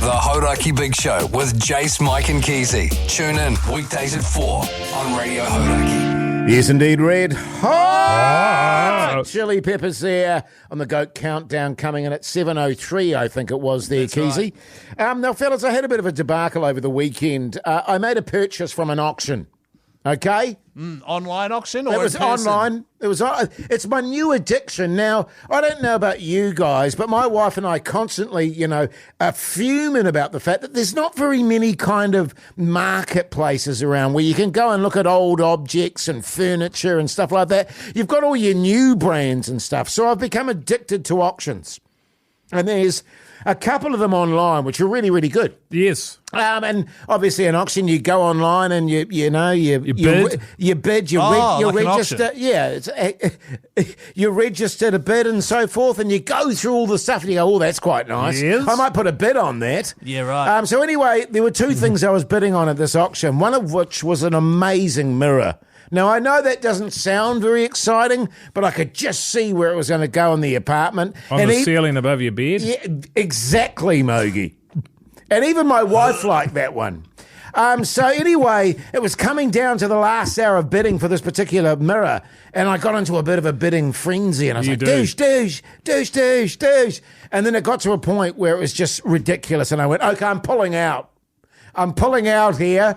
[SPEAKER 1] The Hauraki Big Show with Jase, Mike and Keyzie. Tune in weekdays at 4 on Radio Hauraki.
[SPEAKER 4] Yes, indeed, Red Hot Chili Peppers there on the GOAT countdown, coming in at 7:03, I think it was there, Keyzie. Right. Now, fellas, I had a bit of a debacle over the weekend. I made a purchase from an auction, okay?
[SPEAKER 5] Online auction or
[SPEAKER 4] It was
[SPEAKER 5] in person?
[SPEAKER 4] online. It's my new addiction. Now, I don't know about you guys, but my wife and I constantly, are fuming about the fact that there's not very many kind of marketplaces around where you can go and look at old objects and furniture and stuff like that. You've got all your new brands and stuff. So I've become addicted to auctions. And there's a couple of them online, which are really, really good.
[SPEAKER 6] Yes.
[SPEAKER 4] And obviously, an auction, you go online and you bid,
[SPEAKER 5] like an
[SPEAKER 4] register.
[SPEAKER 5] auction.
[SPEAKER 4] Yeah, you register to bid and so forth, and you go through all the stuff and you go, "Oh, that's quite nice.
[SPEAKER 6] Yes.
[SPEAKER 4] I might put a bid on that."
[SPEAKER 5] Yeah, right.
[SPEAKER 4] So anyway, there were two things I was bidding on at this auction. One of which was an amazing mirror. Now, I know that doesn't sound very exciting, but I could just see where it was going to go in the apartment.
[SPEAKER 6] On the ceiling above your bed?
[SPEAKER 4] Yeah, exactly, Mogey. And even my wife liked that one. So anyway, it was coming down to the last hour of bidding for this particular mirror, and I got into a bit of a bidding frenzy, and I was like, douche. And then it got to a point where it was just ridiculous, and I went, okay, I'm pulling out. I'm pulling out here.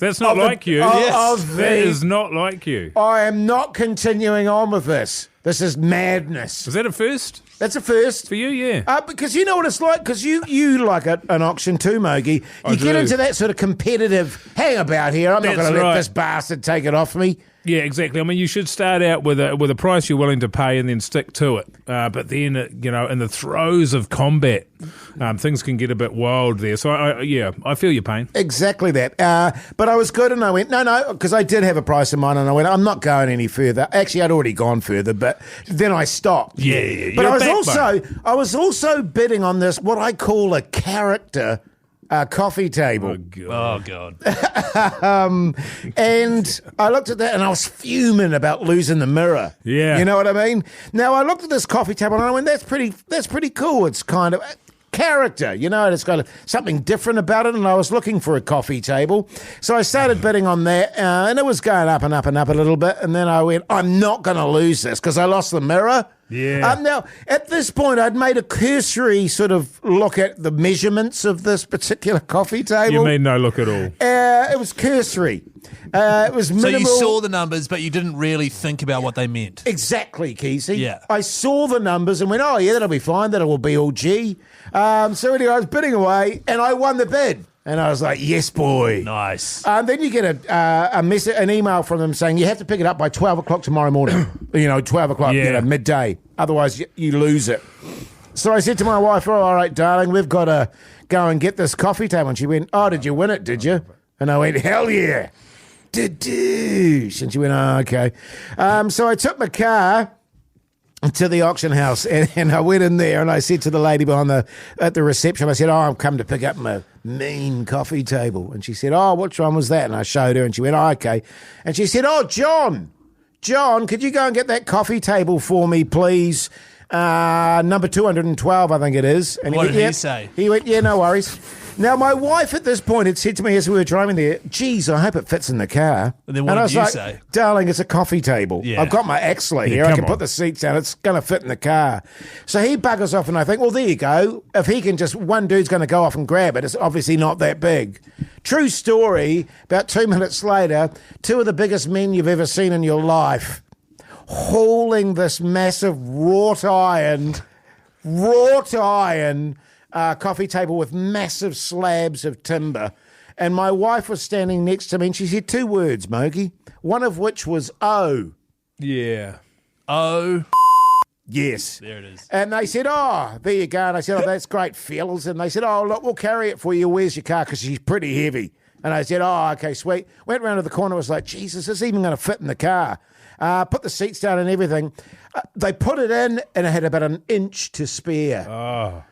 [SPEAKER 6] That's not like you. That is not like you.
[SPEAKER 4] I am not continuing on with this. This is madness.
[SPEAKER 6] Is that a first?
[SPEAKER 4] That's a first.
[SPEAKER 6] For you, yeah.
[SPEAKER 4] Because you know what it's like, because you like an auction too, Mogey. You get into that sort of competitive, hang about here, I'm not going to let this bastard take it off me.
[SPEAKER 6] Yeah, exactly. I mean, you should start out with a price you're willing to pay and then stick to it. But then, in the throes of combat, things can get a bit wild there. So, I feel your pain.
[SPEAKER 4] Exactly that. But I was good, and I went, no, because I did have a price in mind, and I went, I'm not going any further. Actually, I'd already gone further, but then I stopped.
[SPEAKER 6] Yeah.
[SPEAKER 4] But I was also bidding on this, what I call a character coffee table.
[SPEAKER 5] Oh, God.
[SPEAKER 4] And I looked at that and I was fuming about losing the mirror.
[SPEAKER 6] Yeah.
[SPEAKER 4] You know what I mean? Now, I looked at this coffee table and I went, that's pretty cool. It's kind of character, and it's got something different about it, and I was looking for a coffee table. So I started bidding on that, and it was going up and up and up a little bit, and then I went, I'm not going to lose this because I lost the mirror.
[SPEAKER 6] Yeah.
[SPEAKER 4] Now, at this point, I'd made a cursory sort of look at the measurements of this particular coffee table.
[SPEAKER 6] You mean no look at all?
[SPEAKER 4] It was cursory. It was minimal.
[SPEAKER 5] So you saw the numbers, but you didn't really think about what they meant.
[SPEAKER 4] Exactly, Keyzie.
[SPEAKER 5] Yeah.
[SPEAKER 4] I saw the numbers and went, oh, yeah, that'll be fine. That will be all G. So anyway, I was bidding away, and I won the bid. And I was like, yes, boy.
[SPEAKER 5] Nice.
[SPEAKER 4] Then you get a message, an email from them saying you have to pick it up by 12 o'clock tomorrow morning. 12 o'clock, midday. Otherwise, you lose it. So I said to my wife, all right, darling, we've got to go and get this coffee table. And she went, oh, did you win it, did you? And I went, hell yeah. And she went, oh, okay. So I took my car to the auction house, and I went in there, and I said to the lady at the reception, I said, I'm come to pick up my mean coffee table. And she said, oh, which one was that? And I showed her, and she went, oh, okay. And she said, oh, John, could you go and get that coffee table for me, please? Number 212, I think it is. And
[SPEAKER 5] what did he say?
[SPEAKER 4] He went, yeah, no worries. Now, my wife at this point had said to me as we were driving there, geez, I hope it fits in the car.
[SPEAKER 5] And then what did you say?
[SPEAKER 4] Darling, it's a coffee table.
[SPEAKER 5] Yeah.
[SPEAKER 4] I've got my Axler here. I can put the seats down. It's going to fit in the car. So he buggers off, and I think, well, there you go. If he can one dude's going to go off and grab it. It's obviously not that big. True story, about 2 minutes later, two of the biggest men you've ever seen in your life hauling this massive wrought iron coffee table with massive slabs of timber. And my wife was standing next to me, and she said two words, Mogey, one of which was "oh."
[SPEAKER 6] Yeah.
[SPEAKER 5] Oh.
[SPEAKER 4] Yes.
[SPEAKER 5] There it is.
[SPEAKER 4] And they said, oh, there you go. And I said, oh, that's great, fellas. And they said, oh, look, we'll carry it for you. Where's your car? Because she's pretty heavy. And I said, oh, okay, sweet. Went round to the corner. Was like, Jesus, this even going to fit in the car. Put the seats down and everything. They put it in, and it had about an inch to spare.
[SPEAKER 6] Oh.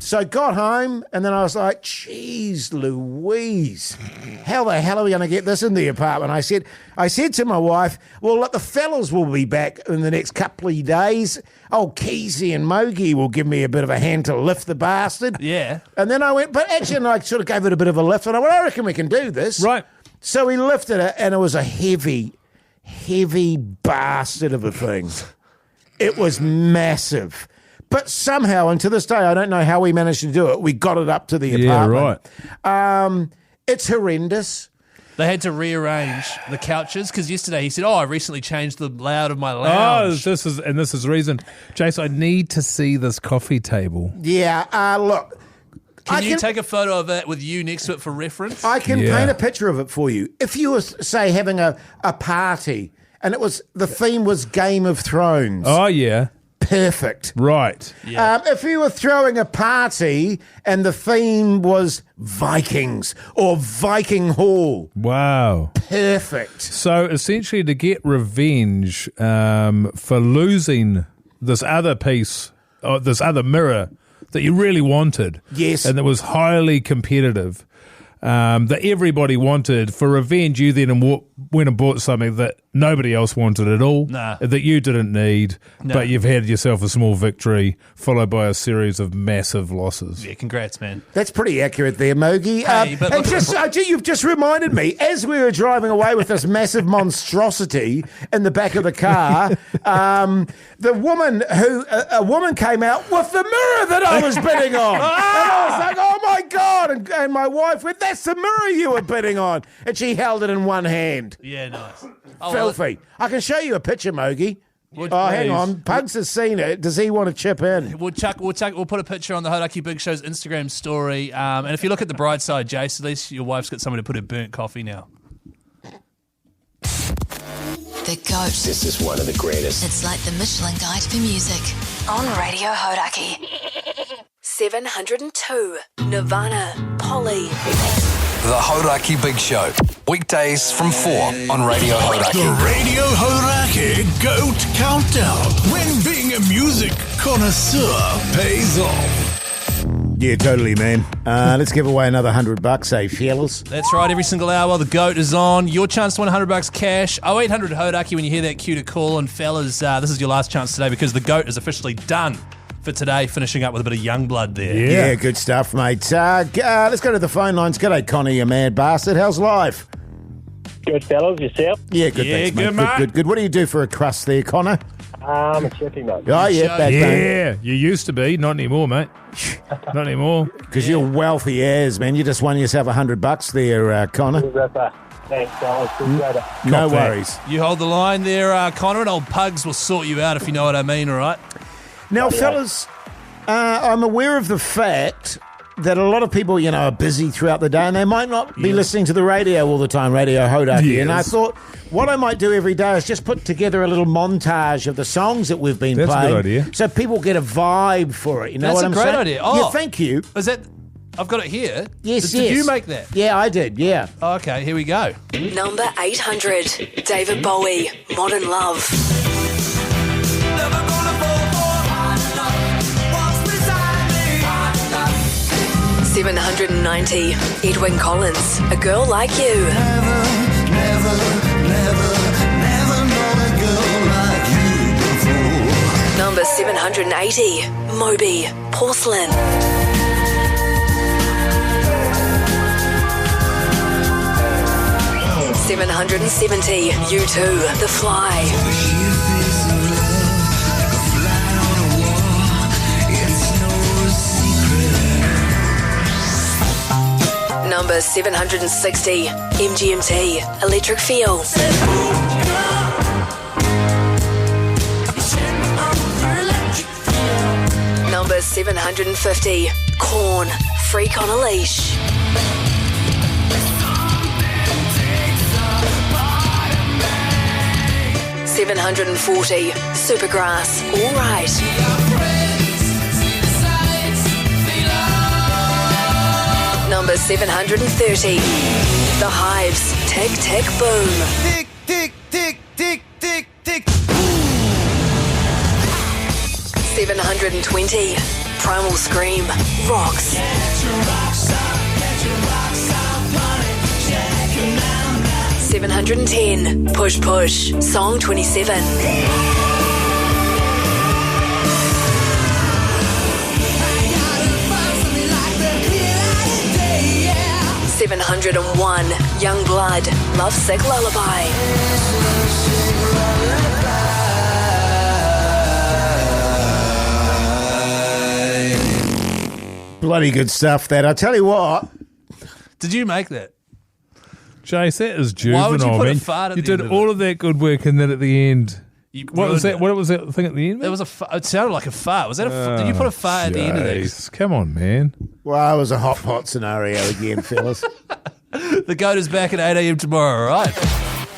[SPEAKER 4] So I got home, and then I was like, geez Louise, how the hell are we going to get this in the apartment? I said to my wife, well, look, the fellas will be back in the next couple of days. Old Keyzie and Mogey will give me a bit of a hand to lift the bastard.
[SPEAKER 5] Yeah.
[SPEAKER 4] And then I went, but actually, and I sort of gave it a bit of a lift, and I went, I reckon we can do this.
[SPEAKER 6] Right.
[SPEAKER 4] So we lifted it, and it was a heavy bastard of a thing. It was massive. But somehow, and to this day, I don't know how we managed to do it. We got it up to the apartment.
[SPEAKER 6] Yeah, right.
[SPEAKER 4] It's horrendous.
[SPEAKER 5] They had to rearrange the couches because yesterday he said, I recently changed the layout of my lounge.
[SPEAKER 6] Oh, this is the reason. Jase, I need to see this coffee table.
[SPEAKER 4] Yeah, look.
[SPEAKER 5] Can you take a photo of it with you next to it for reference?
[SPEAKER 4] I can paint a picture of it for you. If you were, say, having a party and the theme was Game of Thrones.
[SPEAKER 6] Oh, yeah.
[SPEAKER 4] Perfect.
[SPEAKER 6] Right.
[SPEAKER 5] Yeah.
[SPEAKER 4] If you were throwing a party and the theme was Vikings or Viking Hall.
[SPEAKER 6] Wow.
[SPEAKER 4] Perfect.
[SPEAKER 6] So essentially to get revenge for losing this other piece, or this other mirror that you really wanted.
[SPEAKER 4] Yes.
[SPEAKER 6] And that was highly competitive. That everybody wanted. For revenge, you then went and bought something that nobody else wanted at all, that you didn't need, but you've had yourself a small victory followed by a series of massive losses.
[SPEAKER 5] Yeah, congrats, man.
[SPEAKER 4] That's pretty accurate there, Mogey. You've just reminded me, as we were driving away with this massive monstrosity in the back of the car, a woman came out with the mirror that I was bidding on. And I was like, oh my God. And my wife went, that's the mirror you were bidding on. And she held it in one hand.
[SPEAKER 5] Yeah, nice.
[SPEAKER 4] Filthy. I can show you a picture, Mogey. Hang on. Pugs has seen it. Does he want to chip in?
[SPEAKER 5] We'll put a picture on the Hauraki Big Show's Instagram story. And if you look at the bright side, Jase, at least your wife's got somewhere to put her burnt coffee now.
[SPEAKER 2] The GOAT.
[SPEAKER 12] This is one of the greatest.
[SPEAKER 2] It's like the Michelin Guide for music on Radio Hauraki.
[SPEAKER 11] 702. Nirvana. Polly.
[SPEAKER 1] The Hauraki Big Show. Weekdays from 4 on Radio Hauraki.
[SPEAKER 3] The Radio Hauraki GOAT Countdown. When being a music connoisseur pays off.
[SPEAKER 4] Yeah, totally, man. Let's give away another $100, eh, fellas?
[SPEAKER 5] That's right. Every single hour while the GOAT is on, your chance to win $100 cash. 0800 Hauraki when you hear that cue to call. And fellas, this is your last chance today because the GOAT is officially done for today, finishing up with a bit of young blood there.
[SPEAKER 4] Yeah, good stuff, mate. Let's go to the phone lines. G'day, Connor, you mad bastard. How's life?
[SPEAKER 12] Good, fellas. Yourself?
[SPEAKER 4] Yeah, good, thanks, mate. Good. What do you do for a crust there, Connor?
[SPEAKER 12] I'm a chefy, mate.
[SPEAKER 4] Oh, yeah,
[SPEAKER 6] yeah. You used to be, not anymore, mate. Not anymore.
[SPEAKER 4] Because you're wealthy as, man. You just won yourself $100 there, Connor.
[SPEAKER 12] Thanks, fellas. Appreciate it.
[SPEAKER 4] No worries.
[SPEAKER 5] You hold the line there, Connor, and old Pugs will sort you out if you know what I mean, all right?
[SPEAKER 4] Now, fellas, I'm aware of the fact that a lot of people, are busy throughout the day and they might not be listening to the radio all the time, Radio Hauraki.
[SPEAKER 6] Yes.
[SPEAKER 4] And I thought what I might do every day is just put together a little montage of the songs that we've been playing.
[SPEAKER 6] That's a good idea.
[SPEAKER 4] So people get a vibe for it. You know what I'm saying?
[SPEAKER 5] That's a great idea. Oh,
[SPEAKER 4] yeah, thank you.
[SPEAKER 5] Is that... I've got it here.
[SPEAKER 4] Yes,
[SPEAKER 5] Did you make that?
[SPEAKER 4] Yeah, I did, yeah.
[SPEAKER 5] Oh, okay, here we go.
[SPEAKER 11] Number 800, David Bowie, Modern Love. 790, Edwin Collins, A Girl Like You.
[SPEAKER 13] Never known a girl like you before.
[SPEAKER 11] Number 780, Moby, Porcelain. $770, U2, The Fly. Number 760, MGMT, Electric Feel. Number 750, Korn, Freak on a Leash. $740, Supergrass, All Right. Number 730, The Hives, Tick Tick Boom.
[SPEAKER 13] Tick, tick, tick, tick, tick, tick.
[SPEAKER 11] 720, Primal Scream, Rocks. 710, Push Push, Song 27. 701, Young Blood, Love Sick Lullaby.
[SPEAKER 4] Bloody good stuff, that. I tell you what.
[SPEAKER 5] Did you make that?
[SPEAKER 6] Jase, that is juvenile.
[SPEAKER 5] Why would you put a
[SPEAKER 6] man.
[SPEAKER 5] fart at
[SPEAKER 6] You
[SPEAKER 5] the
[SPEAKER 6] did
[SPEAKER 5] end of
[SPEAKER 6] all of that good work and then at the end... What was that?
[SPEAKER 5] ruined
[SPEAKER 6] What was that thing at the end?
[SPEAKER 5] It was it sounded like a fart. Was that did you put a fart at the end of this?
[SPEAKER 6] Come on, man.
[SPEAKER 4] Well, it was a hot pot scenario again, fellas.
[SPEAKER 5] The GOAT is back at 8 a.m. tomorrow, all right?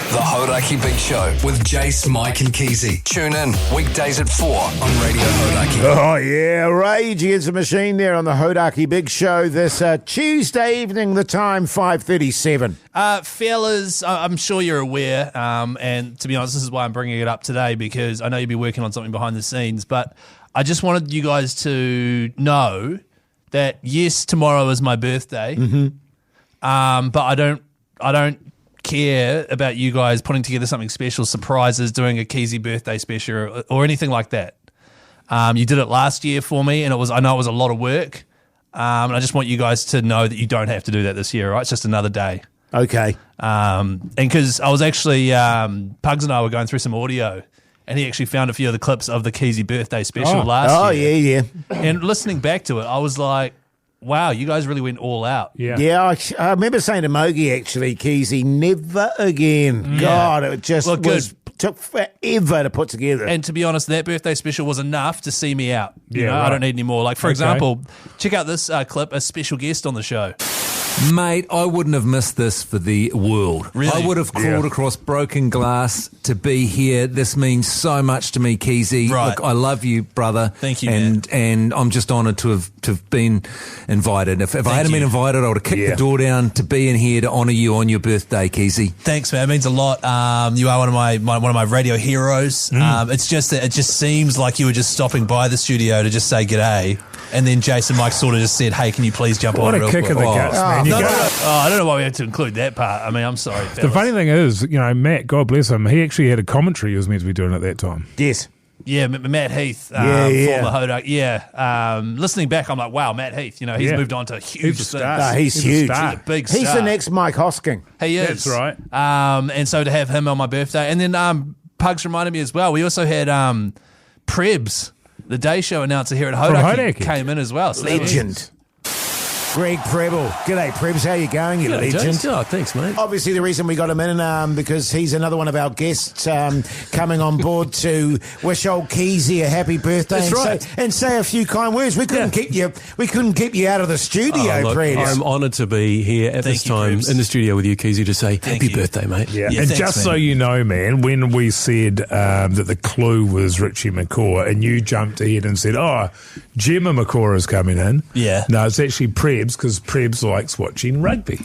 [SPEAKER 1] The Hauraki Big Show with Jase, Mike and Keyzie. Tune in weekdays at 4 on Radio Hauraki.
[SPEAKER 4] Oh, yeah. Rage Against the Machine there on the Hauraki Big Show this Tuesday evening, the time 5:37.
[SPEAKER 5] Fellas, I'm sure you're aware, and to be honest, this is why I'm bringing it up today, because I know you'll be working on something behind the scenes, but I just wanted you guys to know that, yes, tomorrow is my birthday, but I don't care about you guys putting together something special, surprises, doing a Keyzie birthday special or anything like that. You did it last year for me, and I know it was a lot of work, and I just want you guys to know that you don't have to do that this year, right? It's just another day.
[SPEAKER 4] Okay.
[SPEAKER 5] And because I was actually, Pugs and I were going through some audio, and he actually found a few of the clips of the Keyzie birthday special last year.
[SPEAKER 4] Oh, yeah.
[SPEAKER 5] And listening back to it, I was like, wow, you guys really went all out.
[SPEAKER 4] Yeah, I remember saying to Mogey, actually, Keyzie, never again. God, it just took forever to put together.
[SPEAKER 5] And to be honest, that birthday special was enough to see me out. You know,
[SPEAKER 6] right.
[SPEAKER 5] I don't need any more. Like, for example, check out this clip, a special guest on the show.
[SPEAKER 14] Mate, I wouldn't have missed this for the world.
[SPEAKER 5] Really?
[SPEAKER 14] I would have crawled across broken glass to be here. This means so much to me, Keyzie.
[SPEAKER 5] Right.
[SPEAKER 14] Look, I love you, brother.
[SPEAKER 5] Thank you,
[SPEAKER 14] and I'm just honoured to have been invited. If I hadn't been invited, I would have kicked the door down to be in here to honour you on your birthday, Keyzie.
[SPEAKER 5] Thanks, man. It means a lot. You are one of my radio heroes. It's just that it just seems like you were just stopping by the studio to just say g'day. And then Jason Mike sort of just said, hey, can you please jump on real quick?
[SPEAKER 6] What a kick in the guts, man.
[SPEAKER 5] No. Oh, I don't know why we had to include that part. I mean, I'm sorry, fellas.
[SPEAKER 6] The funny thing is, Matt, God bless him, he actually had a commentary he was meant to be doing at that time.
[SPEAKER 4] Yes.
[SPEAKER 5] Yeah, Matt Heath,
[SPEAKER 4] Yeah.
[SPEAKER 5] former Hodak. Yeah, listening back, I'm like, wow, Matt Heath. You know, he's moved on to huge things.
[SPEAKER 4] He's huge.
[SPEAKER 5] He's a big star.
[SPEAKER 4] He's the next Mike Hosking.
[SPEAKER 5] He is.
[SPEAKER 6] That's right.
[SPEAKER 5] And so to have him on my birthday, and then Pugs reminded me as well. We also had Prebz, the day show announcer here at Hauraki, came in as well. So
[SPEAKER 4] Legend. Greg Preble. G'day, Prebz. How you going, you legend?
[SPEAKER 15] James. Oh, thanks, mate.
[SPEAKER 4] Obviously, the reason we got him in because he's another one of our guests coming on board to wish old Keyzie a happy birthday. And say a few kind words. We couldn't keep you out of the studio, Prebz.
[SPEAKER 15] I'm honoured to be here at this time in the studio with you, Keyzie, to say happy birthday, mate.
[SPEAKER 6] Yeah, and thanks, just so you know, man, when we said that the clue was Richie McCaw, and you jumped ahead and said, "Oh, Gemma McCaw is coming in."
[SPEAKER 5] Yeah.
[SPEAKER 6] No, it's actually Prebz, because Prebz likes watching rugby.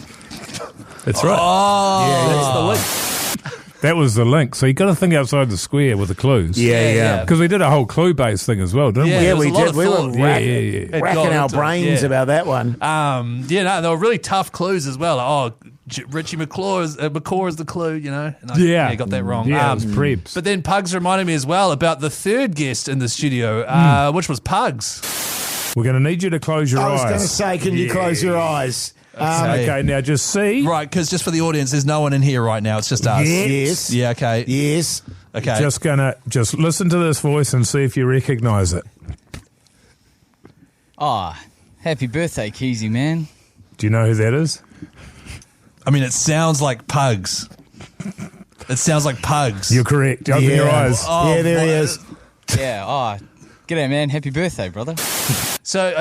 [SPEAKER 6] That's right.
[SPEAKER 5] Oh,
[SPEAKER 6] yeah,
[SPEAKER 5] that's the link.
[SPEAKER 6] That was the link. So you got to think outside the square with the clues.
[SPEAKER 4] Yeah.
[SPEAKER 6] Because we did a whole clue-based thing as well, didn't we?
[SPEAKER 4] Yeah, we did. We were racking our brains
[SPEAKER 5] Yeah.
[SPEAKER 4] about that one.
[SPEAKER 5] They were really tough clues as well. Like, Richie McCaw is the clue, you know. And I got that wrong.
[SPEAKER 6] Yeah, it was Prebz.
[SPEAKER 5] But then Pugs reminded me as well about the third guest in the studio, which was Pugs.
[SPEAKER 6] We're going to need you to close your eyes.
[SPEAKER 4] I was going to say, can you close your eyes?
[SPEAKER 6] Okay, now just see.
[SPEAKER 5] Right, because just for the audience, there's no one in here right now. It's just us.
[SPEAKER 4] Yes.
[SPEAKER 5] Yeah, okay.
[SPEAKER 4] Yes.
[SPEAKER 5] Okay.
[SPEAKER 6] Just listen to this voice and see if you recognise it.
[SPEAKER 16] Oh, happy birthday, Keyzie, man.
[SPEAKER 6] Do you know who that is?
[SPEAKER 5] I mean, it sounds like Pugs. It sounds like Pugs.
[SPEAKER 6] You're correct. Open your eyes.
[SPEAKER 5] Oh,
[SPEAKER 4] yeah, there he is.
[SPEAKER 16] Yeah, g'day, man. Happy birthday, brother.
[SPEAKER 5] So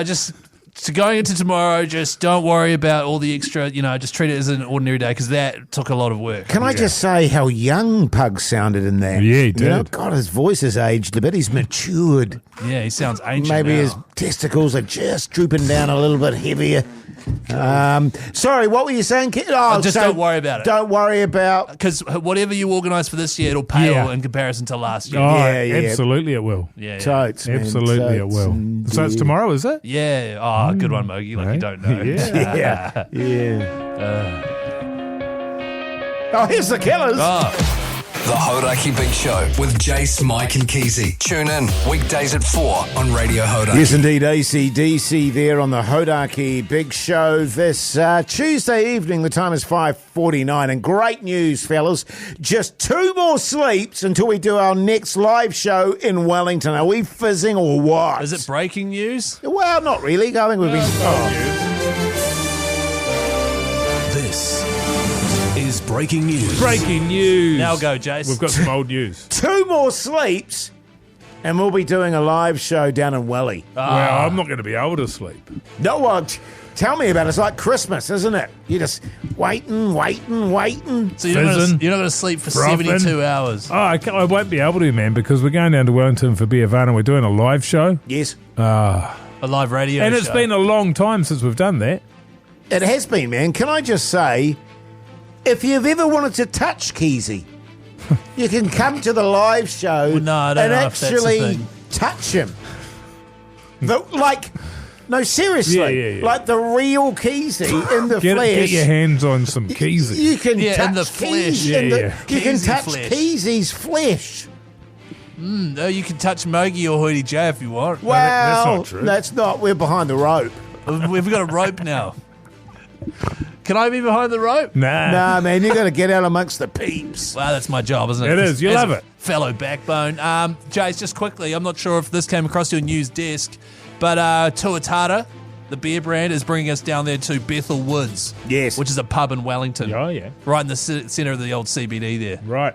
[SPEAKER 5] going into tomorrow, just don't worry about all the extra, just treat it as an ordinary day because that took a lot of work.
[SPEAKER 4] Can I just say how young Pug sounded in that?
[SPEAKER 6] Yeah, he did.
[SPEAKER 4] God, his voice has aged a bit. He's matured.
[SPEAKER 5] Yeah, he sounds ancient
[SPEAKER 4] Maybe
[SPEAKER 5] now.
[SPEAKER 4] his testicles are just drooping down a little bit heavier. Sorry, what were you saying, kid?
[SPEAKER 5] Don't worry about it.
[SPEAKER 4] Don't worry about...
[SPEAKER 5] Because whatever you organise for this year, it'll pale in comparison to last year.
[SPEAKER 6] Oh,
[SPEAKER 4] Yeah.
[SPEAKER 6] Absolutely it will.
[SPEAKER 5] Yeah.
[SPEAKER 4] Totes, man.
[SPEAKER 6] Absolutely it will. So it's tomorrow, is it?
[SPEAKER 5] Yeah. Oh, good one, Mogey. Like you don't know.
[SPEAKER 4] Yeah. Oh, here's the Killers.
[SPEAKER 1] The Hauraki Big Show with Jase, Mike and Keyzie. Tune in weekdays at 4 on Radio Hauraki.
[SPEAKER 4] Yes, indeed, AC/DC there on the Hauraki Big Show this Tuesday evening. The time is 5:49, and great news, fellas. Just 2 more sleeps until we do our next live show in Wellington. Are we fizzing or what?
[SPEAKER 5] Is it breaking news?
[SPEAKER 4] Well, not really. I think we've been...
[SPEAKER 15] This is breaking news.
[SPEAKER 6] Breaking news.
[SPEAKER 5] Now go, Jase.
[SPEAKER 6] We've got some old news.
[SPEAKER 4] 2 more sleeps, and we'll be doing a live show down in Welly.
[SPEAKER 6] Well, I'm not going to be able to sleep.
[SPEAKER 4] No one... Tell me about it. It's like Christmas, isn't it? You're just waiting.
[SPEAKER 5] So you're not going to sleep for 72 hours.
[SPEAKER 6] Oh, I won't be able to, man, because we're going down to Wellington for Biavana. We're doing a live show.
[SPEAKER 4] Yes.
[SPEAKER 5] A live radio
[SPEAKER 6] and
[SPEAKER 5] show.
[SPEAKER 6] it's been a long time since we've done that.
[SPEAKER 4] It has been, man. Can I just say, if you've ever wanted to touch Keyzie, you can come to the live show
[SPEAKER 5] I don't
[SPEAKER 4] and
[SPEAKER 5] know if that's a
[SPEAKER 4] actually
[SPEAKER 5] thing.
[SPEAKER 4] touch him. No, seriously.
[SPEAKER 6] Yeah.
[SPEAKER 4] Like the real Keyzie in the
[SPEAKER 6] Get
[SPEAKER 4] flesh.
[SPEAKER 6] your hands on some Keyzie.
[SPEAKER 4] You can touch
[SPEAKER 5] in the flesh.
[SPEAKER 4] Keyzie. You can
[SPEAKER 5] Keyzie
[SPEAKER 4] touch
[SPEAKER 5] flesh.
[SPEAKER 4] Keysie's flesh.
[SPEAKER 5] No, you can touch Mogey or Hoyte J if you want.
[SPEAKER 4] Well,
[SPEAKER 6] that's not true.
[SPEAKER 4] That's not. We're behind the rope.
[SPEAKER 5] We've got a rope now. Can I be behind the rope?
[SPEAKER 6] Nah.
[SPEAKER 4] Man, you got to get out amongst the peeps.
[SPEAKER 5] Well, that's my job, isn't it?
[SPEAKER 6] It is. You
[SPEAKER 5] As
[SPEAKER 6] love
[SPEAKER 5] a
[SPEAKER 6] it.
[SPEAKER 5] Fellow backbone. Jace, just quickly, I'm not sure if this came across your news desk, but Tuatara, the beer brand, is bringing us down there to Bethel Woods.
[SPEAKER 4] Yes.
[SPEAKER 5] Which is a pub in Wellington.
[SPEAKER 6] Oh, yeah.
[SPEAKER 5] Right in the centre of the old CBD there.
[SPEAKER 6] Right.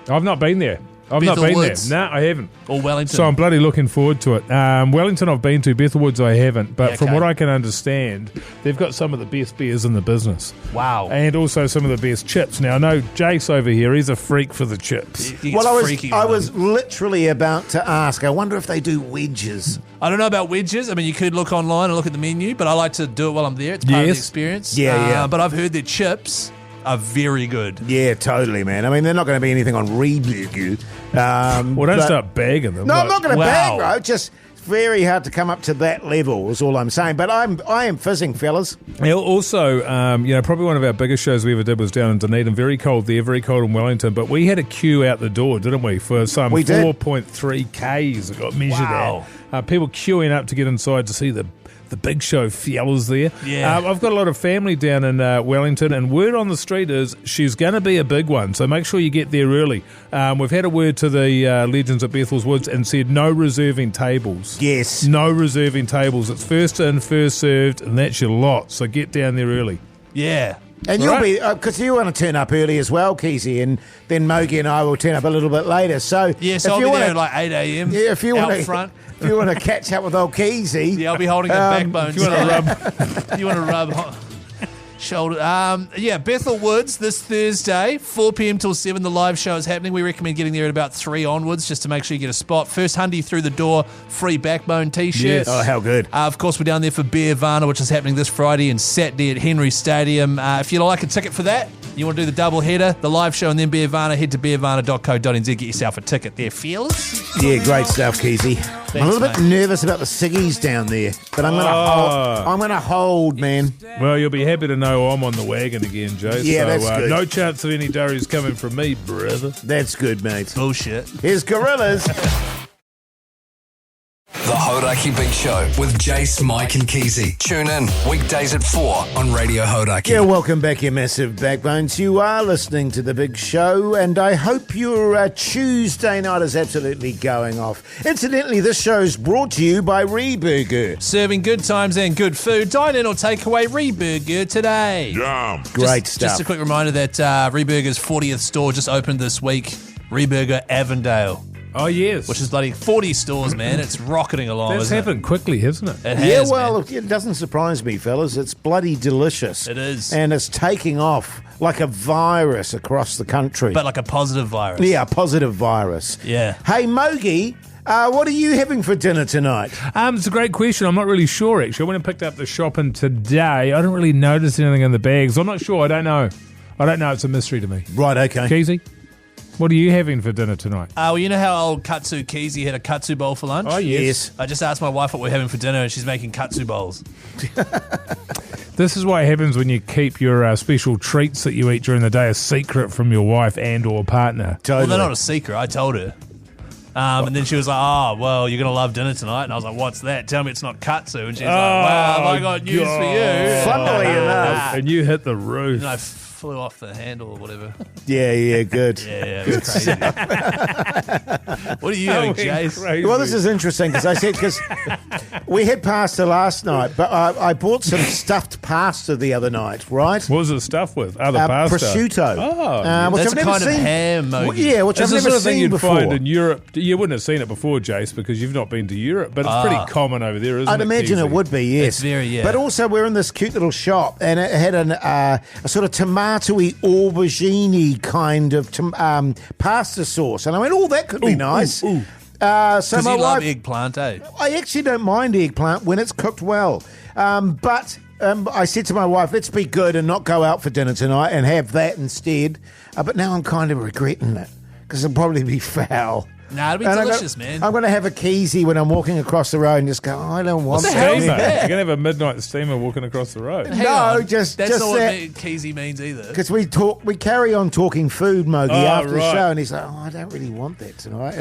[SPEAKER 6] I've not been there.
[SPEAKER 5] Bethel
[SPEAKER 6] not been
[SPEAKER 5] Woods.
[SPEAKER 6] there. No, I haven't.
[SPEAKER 5] Or Wellington.
[SPEAKER 6] So I'm bloody looking forward to it. Wellington I've been to. Bethel Woods I haven't. But
[SPEAKER 5] Yeah,
[SPEAKER 6] from
[SPEAKER 5] okay.
[SPEAKER 6] what I can understand, they've got some of the best beers in the business.
[SPEAKER 5] Wow.
[SPEAKER 6] And also some of the best chips. Now, I know Jase over here, he's a freak for the chips.
[SPEAKER 5] He gets
[SPEAKER 4] Well,
[SPEAKER 5] freaky
[SPEAKER 4] I
[SPEAKER 5] with
[SPEAKER 4] was
[SPEAKER 5] them.
[SPEAKER 4] literally about to ask. I wonder if they do wedges.
[SPEAKER 5] I don't know about wedges. I mean, you could look online and look at the menu, but I like to do it while I'm there. It's part of the
[SPEAKER 6] Yes.
[SPEAKER 5] experience.
[SPEAKER 4] Yeah.
[SPEAKER 5] But I've heard their chips are very good.
[SPEAKER 4] Yeah, totally, man. I mean, they're not going to be anything on review.
[SPEAKER 6] Well, don't start bagging them.
[SPEAKER 4] No, I'm not going to
[SPEAKER 5] Wow.
[SPEAKER 4] bag, bro. Just very hard to come up to that level, is all I'm saying. But I am fizzing, fellas.
[SPEAKER 6] Also, probably one of our biggest shows we ever did was down in Dunedin. Very cold there, very cold in Wellington. But we had a queue out the door, didn't we, for some 4.3 Ks that got measured out. People queuing up to get inside to see the big show fellas there.
[SPEAKER 5] Yeah.
[SPEAKER 6] I've got a lot of family down in Wellington, and word on the street is she's going to be a big one, so make sure you get there early. We've had a word to the legends at Bethel's Woods and said no reserving tables.
[SPEAKER 4] Yes.
[SPEAKER 6] No reserving tables. It's first in, first served, and that's your lot, so get down there early.
[SPEAKER 5] Yeah.
[SPEAKER 4] And you'll be, because you want to turn up early as well, Keyzie, and then Mogey and I will turn up a little bit later. So
[SPEAKER 5] yes, I'll be there at like 8 a.m.
[SPEAKER 4] Yeah, if you want
[SPEAKER 5] front.
[SPEAKER 4] If you want to catch up with old Keyzie.
[SPEAKER 5] Yeah, I'll be holding a backbone.
[SPEAKER 6] If you want to
[SPEAKER 5] rub shoulder. Bethel Woods this Thursday, 4 p.m. till 7. The live show is happening. We recommend getting there at about 3 onwards just to make sure you get a spot. First hundy through the door, free backbone t-shirts.
[SPEAKER 4] Yes. Oh, how good.
[SPEAKER 5] Of course, we're down there for Beer Varna, which is happening this Friday and Saturday at Henry Stadium. If you'd like a ticket for that, you want to do the double header, the live show and then Beer Varna, head to beervarna.co.nz, get yourself a ticket there. Fearless?
[SPEAKER 4] Yeah, great stuff, Keyzie. I'm a little bit nervous about the ciggies down there, but I'm going to hold, man.
[SPEAKER 6] Well, you'll be happy to know I'm on the wagon again, Jase.
[SPEAKER 4] Yeah, that's good.
[SPEAKER 6] No chance of any durries coming from me, brother.
[SPEAKER 4] That's good, mate.
[SPEAKER 5] Bullshit.
[SPEAKER 4] Here's Gorillas.
[SPEAKER 1] The Hauraki Big Show with Jase, Mike and Keyzie. Tune in weekdays at 4 on Radio Hauraki.
[SPEAKER 4] Yeah, welcome back, you massive backbones. You are listening to The Big Show, and I hope your Tuesday night is absolutely going off. Incidentally, this show is brought to you by Reburger.
[SPEAKER 5] Serving good times and good food. Dine in or take away Reburger today.
[SPEAKER 9] Yum.
[SPEAKER 4] Great stuff.
[SPEAKER 5] Just a quick reminder that Reburger's 40th store just opened this week. Reburger Avondale.
[SPEAKER 6] Oh, yes.
[SPEAKER 5] Which is bloody 40 stores, man. It's rocketing along.
[SPEAKER 6] That's happened quickly, hasn't it?
[SPEAKER 5] It has,
[SPEAKER 4] it doesn't surprise me, fellas. It's bloody delicious.
[SPEAKER 5] It is.
[SPEAKER 4] And it's taking off like a virus across the country.
[SPEAKER 5] But like a positive virus.
[SPEAKER 4] Yeah, a positive virus.
[SPEAKER 5] Yeah.
[SPEAKER 4] Hey, Mogey, what are you having for dinner tonight?
[SPEAKER 6] It's a great question. I'm not really sure, actually. I went and picked up the shopping today. I don't really notice anything in the bags. I'm not sure. I don't know. It's a mystery to me.
[SPEAKER 4] Right, okay.
[SPEAKER 6] Keyzie? What are you having for dinner tonight?
[SPEAKER 5] Well, you know how old Katsu Keyzie had a katsu bowl for lunch?
[SPEAKER 6] Oh, yes.
[SPEAKER 5] I just asked my wife what we're having for dinner, and she's making katsu bowls.
[SPEAKER 6] This is what happens when you keep your special treats that you eat during the day a secret from your wife and or partner.
[SPEAKER 4] Totally.
[SPEAKER 5] Well, they're not a secret. I told her. And then she was like, oh, well, you're going to love dinner tonight. And I was like, what's that? Tell me it's not katsu. And she's like, well, have I got news for you?
[SPEAKER 4] Funnily enough.
[SPEAKER 6] And you hit the roof.
[SPEAKER 5] And I flew off the handle or whatever.
[SPEAKER 4] Yeah, good.
[SPEAKER 5] Yeah, it was crazy. What are you doing, Jase?
[SPEAKER 4] Well, this is interesting because we had pasta last night, but I bought some stuffed pasta the other night, right?
[SPEAKER 6] What was it stuffed with? Pasta?
[SPEAKER 4] Prosciutto.
[SPEAKER 5] Which
[SPEAKER 4] that's
[SPEAKER 5] I've never seen. Ham, Mogey.
[SPEAKER 4] Yeah, which I've never seen before.
[SPEAKER 6] Find in Europe. You wouldn't have seen it before, Jase, because you've not been to Europe, but it's pretty common over there, isn't it?
[SPEAKER 4] I'd imagine it would be, yes.
[SPEAKER 5] It's very, yeah.
[SPEAKER 4] But also, we're in this cute little shop, and it had a sort of tomatoey aubergine kind of pasta sauce, and I went, "Oh, that could be nice."
[SPEAKER 5] So
[SPEAKER 4] my
[SPEAKER 5] you love
[SPEAKER 4] wife,
[SPEAKER 5] eggplant, eh?
[SPEAKER 4] I actually don't mind eggplant when it's cooked well, but I said to my wife, "Let's be good and not go out for dinner tonight and have that instead." But now I'm kind of regretting it because it'll probably be foul.
[SPEAKER 5] Nah, it'll be delicious, man.
[SPEAKER 4] I'm going to have a Keyzie when I'm walking across the road and just go, I don't want
[SPEAKER 6] that.
[SPEAKER 4] that.
[SPEAKER 6] You're going to have a midnight steamer walking across the road.
[SPEAKER 5] That's not what Keyzie means either.
[SPEAKER 4] Because we carry on talking food, Mogey, after the show, and he's like, I don't really want that tonight.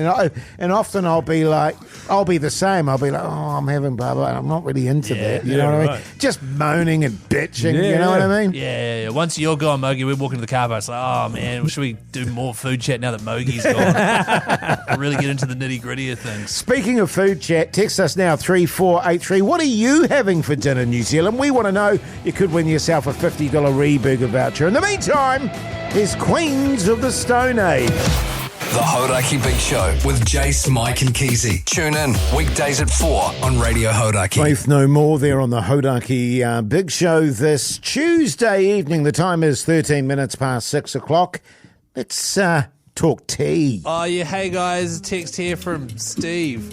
[SPEAKER 4] And often I'll be the same. I'll be like, I'm having blah, blah, and I'm not really into that. You know what I mean? Just moaning and bitching, you know what I mean?
[SPEAKER 5] Yeah. Once you're gone, Mogey, we're walking to the car park. It's like, oh, man, should we do more food chat now that Mogey's gone? Really get into the nitty-gritty of things.
[SPEAKER 4] Speaking of food chat, text us now 3483. What are you having for dinner, New Zealand? We want to know. You could win yourself a $50 Reburger voucher. In the meantime, here's Queens of the Stone Age.
[SPEAKER 1] The Hauraki Big Show with Jase, Mike and Keyzie. Tune in weekdays at 4 on Radio Hauraki.
[SPEAKER 4] Faith no more there on the Hauraki Big Show this Tuesday evening. The time is 13 minutes past 6 o'clock. Let's talk tea.
[SPEAKER 5] Oh, yeah. Hey, guys. Text here from Steve.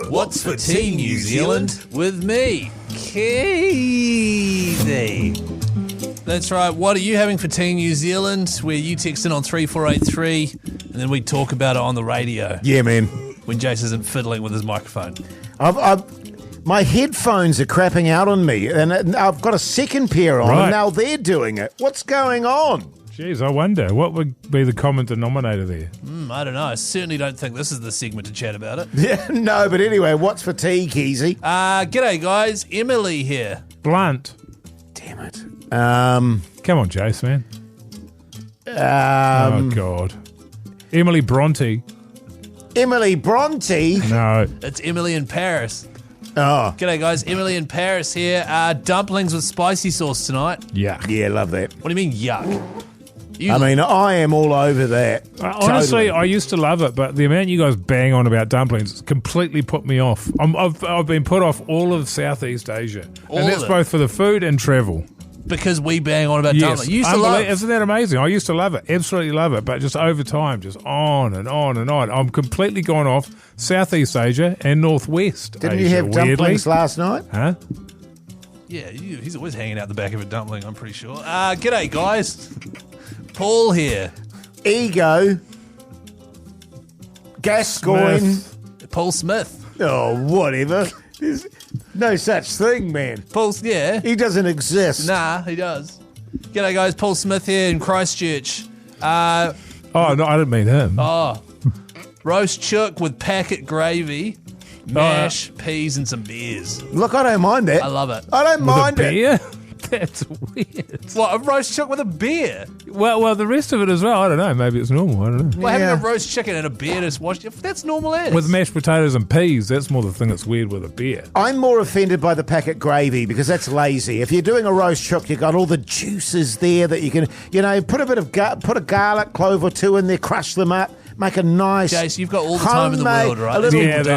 [SPEAKER 5] What's for tea, New Zealand? With me, Keyzie. That's right. What are you having for tea, New Zealand? Where you text in on 3483, and then we talk about it on the radio.
[SPEAKER 4] Yeah, man.
[SPEAKER 5] When Jase isn't fiddling with his microphone.
[SPEAKER 4] My headphones are crapping out on me, and I've got a second pair on, and now they're doing it. What's going on?
[SPEAKER 6] Jeez, I wonder, what would be the common denominator there?
[SPEAKER 5] I don't know. I certainly don't think this is the segment to chat about it.
[SPEAKER 4] Yeah, no, but anyway, what's for tea, Keyzie?
[SPEAKER 5] G'day, guys. Emily here.
[SPEAKER 6] Blunt.
[SPEAKER 4] Damn it.
[SPEAKER 6] Come on, Jase, man. Oh, God. Emily Bronte.
[SPEAKER 4] Emily Bronte?
[SPEAKER 6] No.
[SPEAKER 5] It's Emily in Paris.
[SPEAKER 4] Oh.
[SPEAKER 5] G'day, guys. Emily in Paris here. Dumplings with spicy sauce tonight.
[SPEAKER 6] Yuck.
[SPEAKER 4] Yeah, love that.
[SPEAKER 5] What do you mean, yuck?
[SPEAKER 4] I am all over that.
[SPEAKER 6] Honestly, I used to love it, but the amount you guys bang on about dumplings completely put me off. I've been put off all of Southeast Asia. And that's both for the food and travel.
[SPEAKER 5] Because we bang on about dumplings. You used to love it.
[SPEAKER 6] Isn't that amazing? I used to love it. Absolutely love it. But just over time, just on and on and on. I'm completely gone off Southeast Asia and Northwest
[SPEAKER 4] Didn't
[SPEAKER 6] Asia,
[SPEAKER 4] you have dumplings last night?
[SPEAKER 6] Huh?
[SPEAKER 5] Yeah, he's always hanging out the back of a dumpling, I'm pretty sure. G'day, guys. Paul here.
[SPEAKER 4] Ego. Gascoigne.
[SPEAKER 5] Paul Smith.
[SPEAKER 4] Oh, whatever. There's no such thing, man.
[SPEAKER 5] Paul's, yeah.
[SPEAKER 4] He doesn't exist.
[SPEAKER 5] Nah, he does. G'day, guys. Paul Smith here in Christchurch.
[SPEAKER 6] No, I didn't mean him.
[SPEAKER 5] Roast chook with packet gravy, mash, peas, and some beers.
[SPEAKER 4] Look, I don't mind that.
[SPEAKER 5] I love it.
[SPEAKER 4] I don't mind
[SPEAKER 6] it. Beer? That's weird.
[SPEAKER 5] What, a roast chook with a beer?
[SPEAKER 6] Well, the rest of it as well. I don't know. Maybe it's normal. I don't know.
[SPEAKER 5] Well, having a roast chicken and a beer just washed. That's normal as.
[SPEAKER 6] With mashed potatoes and peas, that's more the thing that's weird with a beer.
[SPEAKER 4] I'm more offended by the packet gravy because that's lazy. If you're doing a roast chook, you've got all the juices there that you can, put a bit of put a garlic clove or two in there, crush them up. Make a nice
[SPEAKER 5] Jase, you've got all the time in the world, right?
[SPEAKER 4] A little
[SPEAKER 6] bit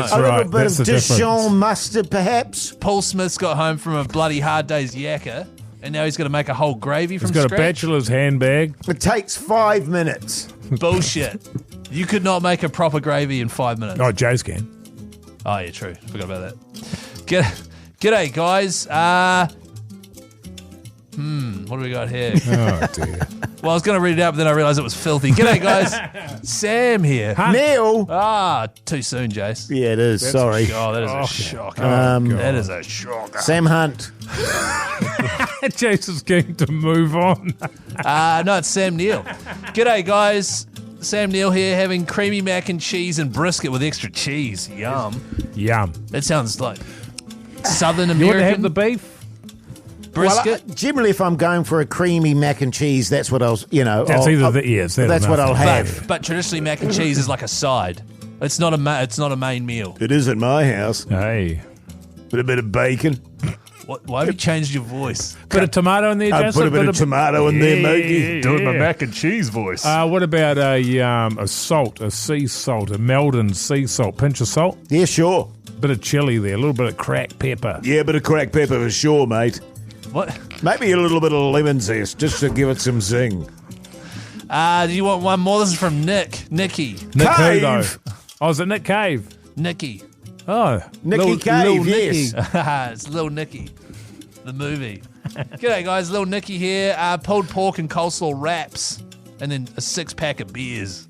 [SPEAKER 4] of Dijon mustard, perhaps.
[SPEAKER 5] Paul Smith's got home from a bloody hard day's yakka, and now he's got to make a whole gravy from scratch.
[SPEAKER 6] He's got a bachelor's handbag.
[SPEAKER 4] It takes 5 minutes.
[SPEAKER 5] Bullshit. You could not make a proper gravy in 5 minutes.
[SPEAKER 6] Oh, Jase can.
[SPEAKER 5] Oh, yeah, true. Forgot about that. G'day, guys. What do we got here?
[SPEAKER 6] Oh, dear.
[SPEAKER 5] Well, I was going to read it out, but then I realised it was filthy. G'day, guys. Sam here.
[SPEAKER 4] Neil.
[SPEAKER 5] Too soon, Jase.
[SPEAKER 4] Yeah, it is. Sorry.
[SPEAKER 5] That is a shocker. That is a shocker.
[SPEAKER 4] Sam Hunt.
[SPEAKER 6] Jase is going to move on.
[SPEAKER 5] No, it's Sam Neil. G'day, guys. Sam Neil here having creamy mac and cheese and brisket with extra cheese. Yum.
[SPEAKER 6] Yum.
[SPEAKER 5] That sounds like Southern American.
[SPEAKER 6] You want to have the beef?
[SPEAKER 5] Brisket?
[SPEAKER 4] Well, generally, if I'm going for a creamy mac and cheese, that's what I'll,
[SPEAKER 6] That's
[SPEAKER 4] that's what I'll have.
[SPEAKER 5] But traditionally, mac and cheese is like a side. It's not a main meal.
[SPEAKER 4] It is at my house.
[SPEAKER 6] Hey,
[SPEAKER 4] put a bit of bacon.
[SPEAKER 5] Why have you changed your voice?
[SPEAKER 6] Put a tomato in there, Jason.
[SPEAKER 4] I put a bit of tomato in there, Mogey.
[SPEAKER 5] Doing my mac and cheese voice.
[SPEAKER 6] What about a salt, a sea salt, a Meldon sea salt, pinch of salt?
[SPEAKER 4] Yeah, sure.
[SPEAKER 6] Bit of chili there, a little bit of cracked pepper.
[SPEAKER 4] Yeah, a bit of cracked pepper for sure, mate.
[SPEAKER 5] What?
[SPEAKER 4] Maybe a little bit of lemon zest just to give it some zing.
[SPEAKER 5] Do you want one more? This is from Nicky.
[SPEAKER 6] Nick who, though? Oh, is it Nick Cave?
[SPEAKER 5] Nicky.
[SPEAKER 6] Oh.
[SPEAKER 4] Nicky Cave, yes.
[SPEAKER 5] It's Lil Nicky, the movie. G'day, guys. Lil Nicky here. Pulled pork and coleslaw wraps, and then a 6-pack of beers.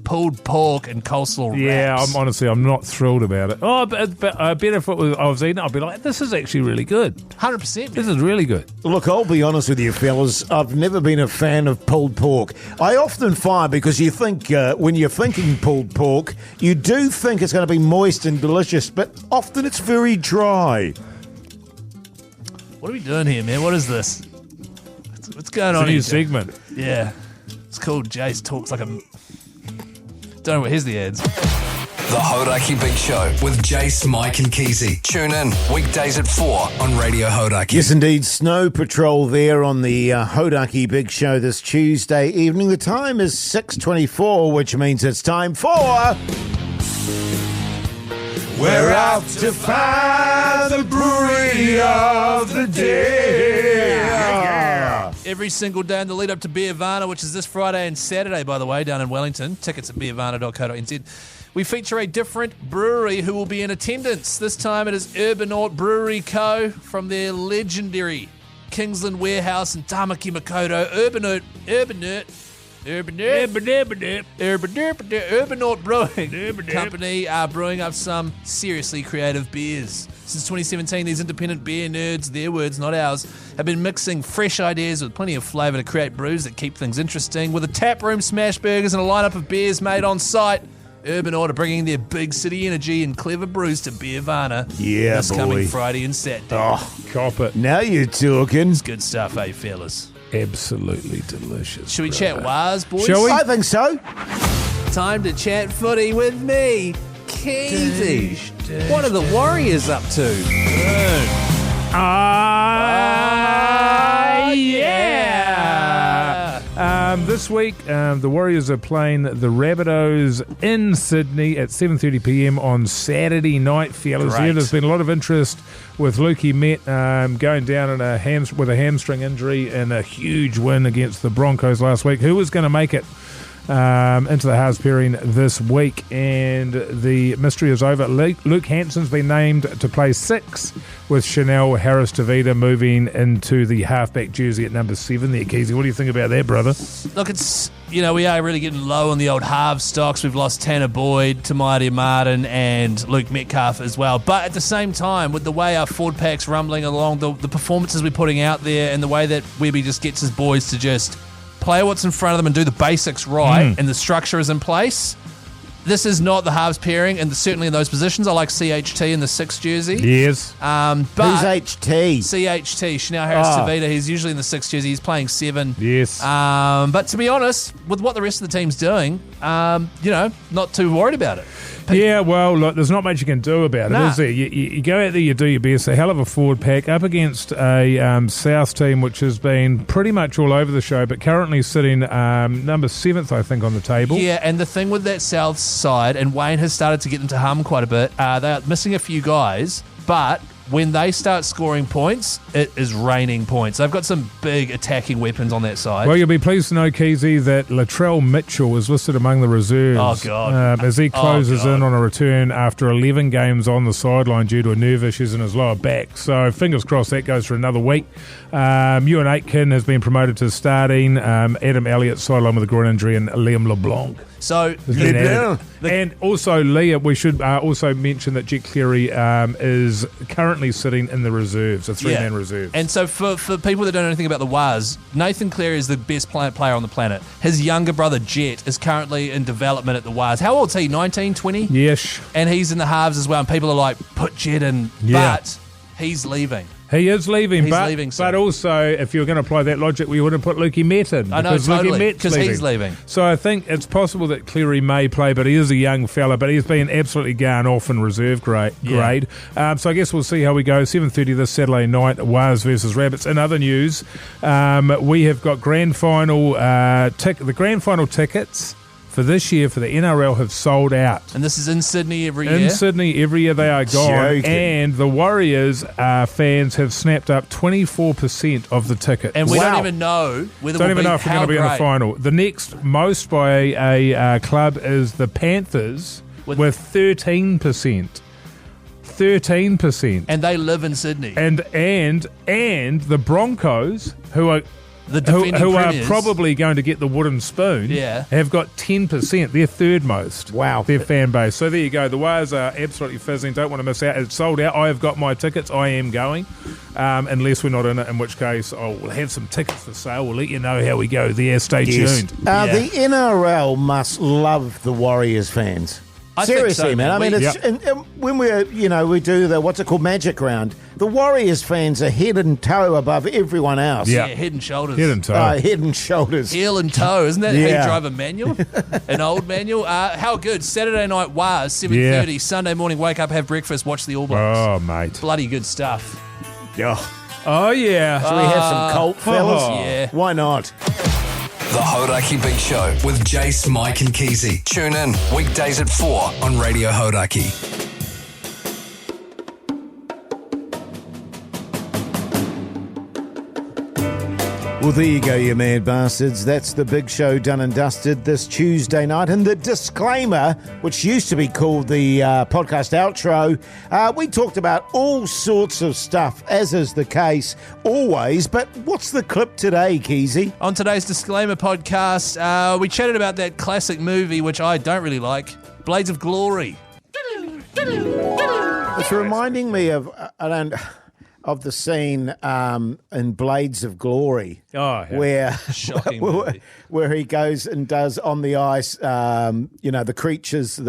[SPEAKER 5] Pulled pork and coleslaw wraps.
[SPEAKER 6] Yeah, I'm not thrilled about it. Oh, but I bet if I was eating it, I'd be like, this is actually really good.
[SPEAKER 5] 100%.
[SPEAKER 6] This is really good.
[SPEAKER 4] Look, I'll be honest with you, fellas. I've never been a fan of pulled pork. I often find, because you think, when you're thinking pulled pork, you do think it's going to be moist and delicious, but often it's very dry.
[SPEAKER 5] What are we doing here, man? What is this? What's going on
[SPEAKER 6] here?
[SPEAKER 5] It's
[SPEAKER 6] a new segment.
[SPEAKER 5] Yeah. It's called Jase Talks Like a... Don't know, here's the ads.
[SPEAKER 1] The Hauraki Big Show with Jase, Mike and Keyzie. Tune in weekdays at 4 on Radio Hauraki.
[SPEAKER 4] Yes, indeed. Snow Patrol there on the Hauraki Big Show this Tuesday evening. The time is 6:24, which means it's time for...
[SPEAKER 3] We're out to find the brewery of the day.
[SPEAKER 5] Every single day in the lead up to Beervana, which is this Friday and Saturday, by the way, down in Wellington. Tickets at beervana.co.nz. We feature a different brewery who will be in attendance. This time it is Urbanaut Brewery Co. from their legendary Kingsland Warehouse in Tamaki Makaurau. Urbanaut Urbanaut Brewing Company are brewing up some seriously creative beers. Since 2017, these independent beer nerds, their words, not ours, have been mixing fresh ideas with plenty of flavour to create brews that keep things interesting. With a tap room, smash burgers, and a lineup of beers made on site, Urbanaut are bringing their big city energy and clever brews to Beervana this coming Friday and Saturday.
[SPEAKER 4] Oh,
[SPEAKER 6] cop it.
[SPEAKER 4] Now you're talking.
[SPEAKER 5] It's good stuff, eh, fellas?
[SPEAKER 6] Absolutely delicious.
[SPEAKER 5] Should we chat wires, boys?
[SPEAKER 4] Shall we? I think so.
[SPEAKER 5] Time to chat footy with me, Keyzie. What are the Warriors up to?
[SPEAKER 6] This week, the Warriors are playing the Rabbitohs in Sydney at 7:30 p.m. on Saturday night, fellas. Yeah, there's been a lot of interest with Lukey Met going down with a hamstring injury and a huge win against the Broncos last week. Who was going to make it into the halves pairing this week? And the mystery is over. Luke Hanson's been named to play 6 with Chanel Harris-Tavita moving into the halfback jersey at number 7 there. Keyzie, what do you think about that, brother?
[SPEAKER 5] Look, it's, we are really getting low on the old half stocks. We've lost Tanner Boyd, Tamati Martin, and Luke Metcalf as well. But at the same time, with the way our forward pack's rumbling along, the performances we're putting out there, and the way that Webby just gets his boys to just play what's in front of them and do the basics right, and the structure is in place. This is not the halves pairing, and certainly in those positions. I like CHT in the 6 jersey.
[SPEAKER 6] Yes.
[SPEAKER 5] But
[SPEAKER 4] who's HT?
[SPEAKER 5] CHT, Chanel Harris-Tavita. He's usually in the 6 jersey. He's playing 7.
[SPEAKER 6] Yes.
[SPEAKER 5] But to be honest, with what the rest of the team's doing, not too worried about it.
[SPEAKER 6] Yeah, well, look, there's not much you can do about it, is there? You go out there, you do your best. A hell of a forward pack up against a South team which has been pretty much all over the show, but currently sitting number 7th, I think, on the table.
[SPEAKER 5] Yeah, and the thing with that South side, and Wayne has started to get into hum quite a bit, they're missing a few guys, but when they start scoring points, it is raining points. They've got some big attacking weapons on that side.
[SPEAKER 6] Well, you'll be pleased to know, Keyzie, that Latrell Mitchell is listed among the reserves.
[SPEAKER 5] Oh, God.
[SPEAKER 6] As he closes in on a return after 11 games on the sideline due to nerve issues in his lower back. So fingers crossed that goes for another week. Ewan Aitken has been promoted to starting. Adam Elliott sideline with a groin injury, and Liam LeBlanc.
[SPEAKER 5] So,
[SPEAKER 6] and also, Leah, we should also mention that Jet Cleary is currently sitting in the reserves, a 3-man reserve.
[SPEAKER 5] And so for people that don't know anything about the Waz, Nathan Cleary is the best player on the planet. His younger brother, Jet, is currently in development at the Waz. How old is he, 19, 20?
[SPEAKER 6] Yes.
[SPEAKER 5] And he's in the halves as well, and people are like, put Jet in, but he's leaving.
[SPEAKER 6] He is leaving, but also, if you're going to apply that logic, we would have put Lukey Met in.
[SPEAKER 5] I know, totally, because he's leaving.
[SPEAKER 6] So I think it's possible that Cleary may play, but he is a young fella, but he's been absolutely gone off in reserve grade. So I guess we'll see how we go. 7:30 this Saturday night, Waz versus Rabbits. In other news, we have got grand final the grand final tickets for this year for the NRL have sold out.
[SPEAKER 5] And this is in Sydney every year?
[SPEAKER 6] In Sydney every year they are gone.
[SPEAKER 4] Joking.
[SPEAKER 6] And the Warriors fans have snapped up 24% of the tickets.
[SPEAKER 5] And we don't even know whether
[SPEAKER 6] if we're going to be in the final. The next most by a club is the Panthers with 13%. 13%.
[SPEAKER 5] And they live in Sydney.
[SPEAKER 6] And the Broncos, who are probably going to get the wooden spoon, have got 10%. They're third most.
[SPEAKER 4] Wow.
[SPEAKER 6] Their fan base. So there you go. The Wires are absolutely fizzing. Don't want to miss out. It's sold out. I have got my tickets. I am going. Unless we're not in it, in which case we'll have some tickets for sale. We'll let you know how we go there. Stay tuned.
[SPEAKER 4] The NRL must love the Warriors fans. Seriously,
[SPEAKER 5] so,
[SPEAKER 4] man. I mean, it's and when we do the what's it called, Magic Round. The Warriors fans are head and toe above everyone else.
[SPEAKER 5] Yeah, head and shoulders.
[SPEAKER 6] Head and toe.
[SPEAKER 4] Head and shoulders.
[SPEAKER 5] Heel and toe. Isn't that how you drive a manual? An old manual. How good. Saturday night was 7:30. Sunday morning, wake up, have breakfast, watch the All Blacks.
[SPEAKER 6] Oh, mate.
[SPEAKER 5] Bloody good stuff.
[SPEAKER 6] Oh, yeah.
[SPEAKER 4] Should we have some Colt, fellas?
[SPEAKER 5] Yeah.
[SPEAKER 4] Why not?
[SPEAKER 1] The Hauraki Big Show with Jase, Mike and Keyzie. Tune in weekdays at 4 on Radio Hauraki.
[SPEAKER 4] Well, there you go, you mad bastards. That's the big show done and dusted this Tuesday night. And the disclaimer, which used to be called the podcast outro, we talked about all sorts of stuff, as is the case always. But what's the clip today, Keyzie?
[SPEAKER 5] On today's disclaimer podcast, we chatted about that classic movie, which I don't really like, Blades of Glory.
[SPEAKER 4] It's reminding me of the scene in Blades of Glory, where
[SPEAKER 5] shocking
[SPEAKER 4] where he goes and does on the ice, the creatures.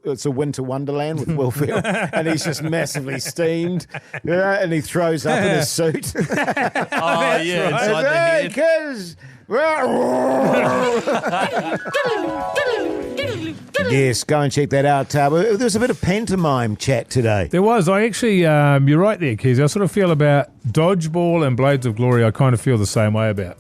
[SPEAKER 4] It's a winter wonderland with Will Ferrell, and he's just massively steamed, and he throws up in his suit.
[SPEAKER 5] Inside the
[SPEAKER 4] kids. Yes, go and check that out. There was a bit of pantomime chat today.
[SPEAKER 6] There was. I actually, you're right there, Keyzie. I sort of feel about Dodgeball and Blades of Glory, I kind of feel the same way about.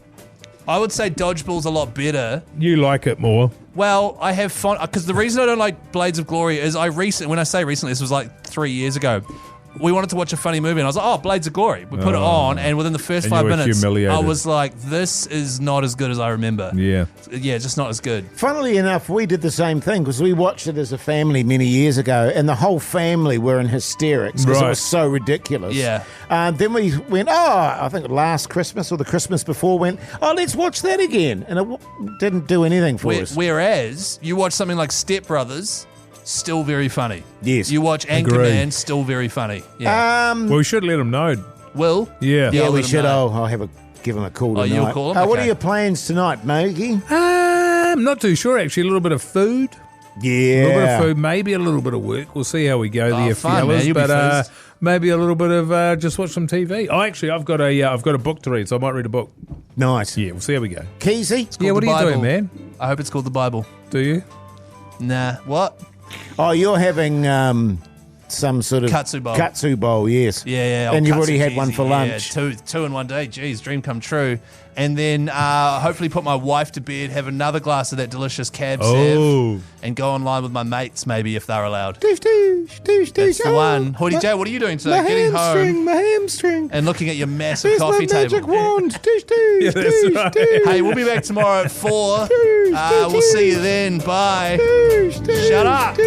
[SPEAKER 5] I would say Dodgeball's a lot better.
[SPEAKER 6] You like it more.
[SPEAKER 5] Well, I have fun, because the reason I don't like Blades of Glory is when I say recently, this was like 3 years ago. We wanted to watch a funny movie, and I was like, Blades of Glory. We put it on, and within the first 5 minutes, I was like, this is not as good as I remember.
[SPEAKER 6] Yeah,
[SPEAKER 5] just not as good.
[SPEAKER 4] Funnily enough, we did the same thing, because we watched it as a family many years ago, and the whole family were in hysterics, because it was so ridiculous.
[SPEAKER 5] Yeah.
[SPEAKER 4] Then we went, I think last Christmas or the Christmas before, let's watch that again. And it didn't do anything for us.
[SPEAKER 5] Whereas, you watch something like Step Brothers, still very funny.
[SPEAKER 4] Yes.
[SPEAKER 5] You watch Anchorman, still very funny. Yeah.
[SPEAKER 6] Well, we should let him know.
[SPEAKER 5] Will?
[SPEAKER 6] Yeah.
[SPEAKER 4] We should. I'll give him a call tonight.
[SPEAKER 5] You'll call him?
[SPEAKER 4] What are your plans tonight, Mogey?
[SPEAKER 6] I'm not too sure, actually. A little bit of food.
[SPEAKER 4] Yeah.
[SPEAKER 6] A little bit of food, maybe a little bit of work. We'll see how we go there,
[SPEAKER 5] fun,
[SPEAKER 6] fellas.
[SPEAKER 5] Man.
[SPEAKER 6] But maybe a little bit of just watch some TV. I've got a book to read, so I might read a book.
[SPEAKER 4] Nice.
[SPEAKER 6] Yeah, we'll see how we go.
[SPEAKER 4] Keyzie?
[SPEAKER 6] Yeah, what are you doing, man?
[SPEAKER 5] I hope it's called the Bible.
[SPEAKER 6] Do you?
[SPEAKER 5] Nah. What?
[SPEAKER 4] Oh, you're having some sort of katsu bowl, yes.
[SPEAKER 5] Yeah.
[SPEAKER 4] And you've already had one for lunch.
[SPEAKER 5] Yeah, two in one day. Jeez, dream come true. And then hopefully put my wife to bed, have another glass of that delicious cab Sav, and go online with my mates, maybe, if they're allowed.
[SPEAKER 4] Douche.
[SPEAKER 5] That's the one. Hoyte J, what are you doing today? Getting home.
[SPEAKER 4] My hamstring.
[SPEAKER 5] And looking at your massive coffee table.
[SPEAKER 4] Magic wand. Douche.
[SPEAKER 5] Hey, we'll be back tomorrow at 4. We'll see you then. Bye.
[SPEAKER 4] Shut
[SPEAKER 5] up.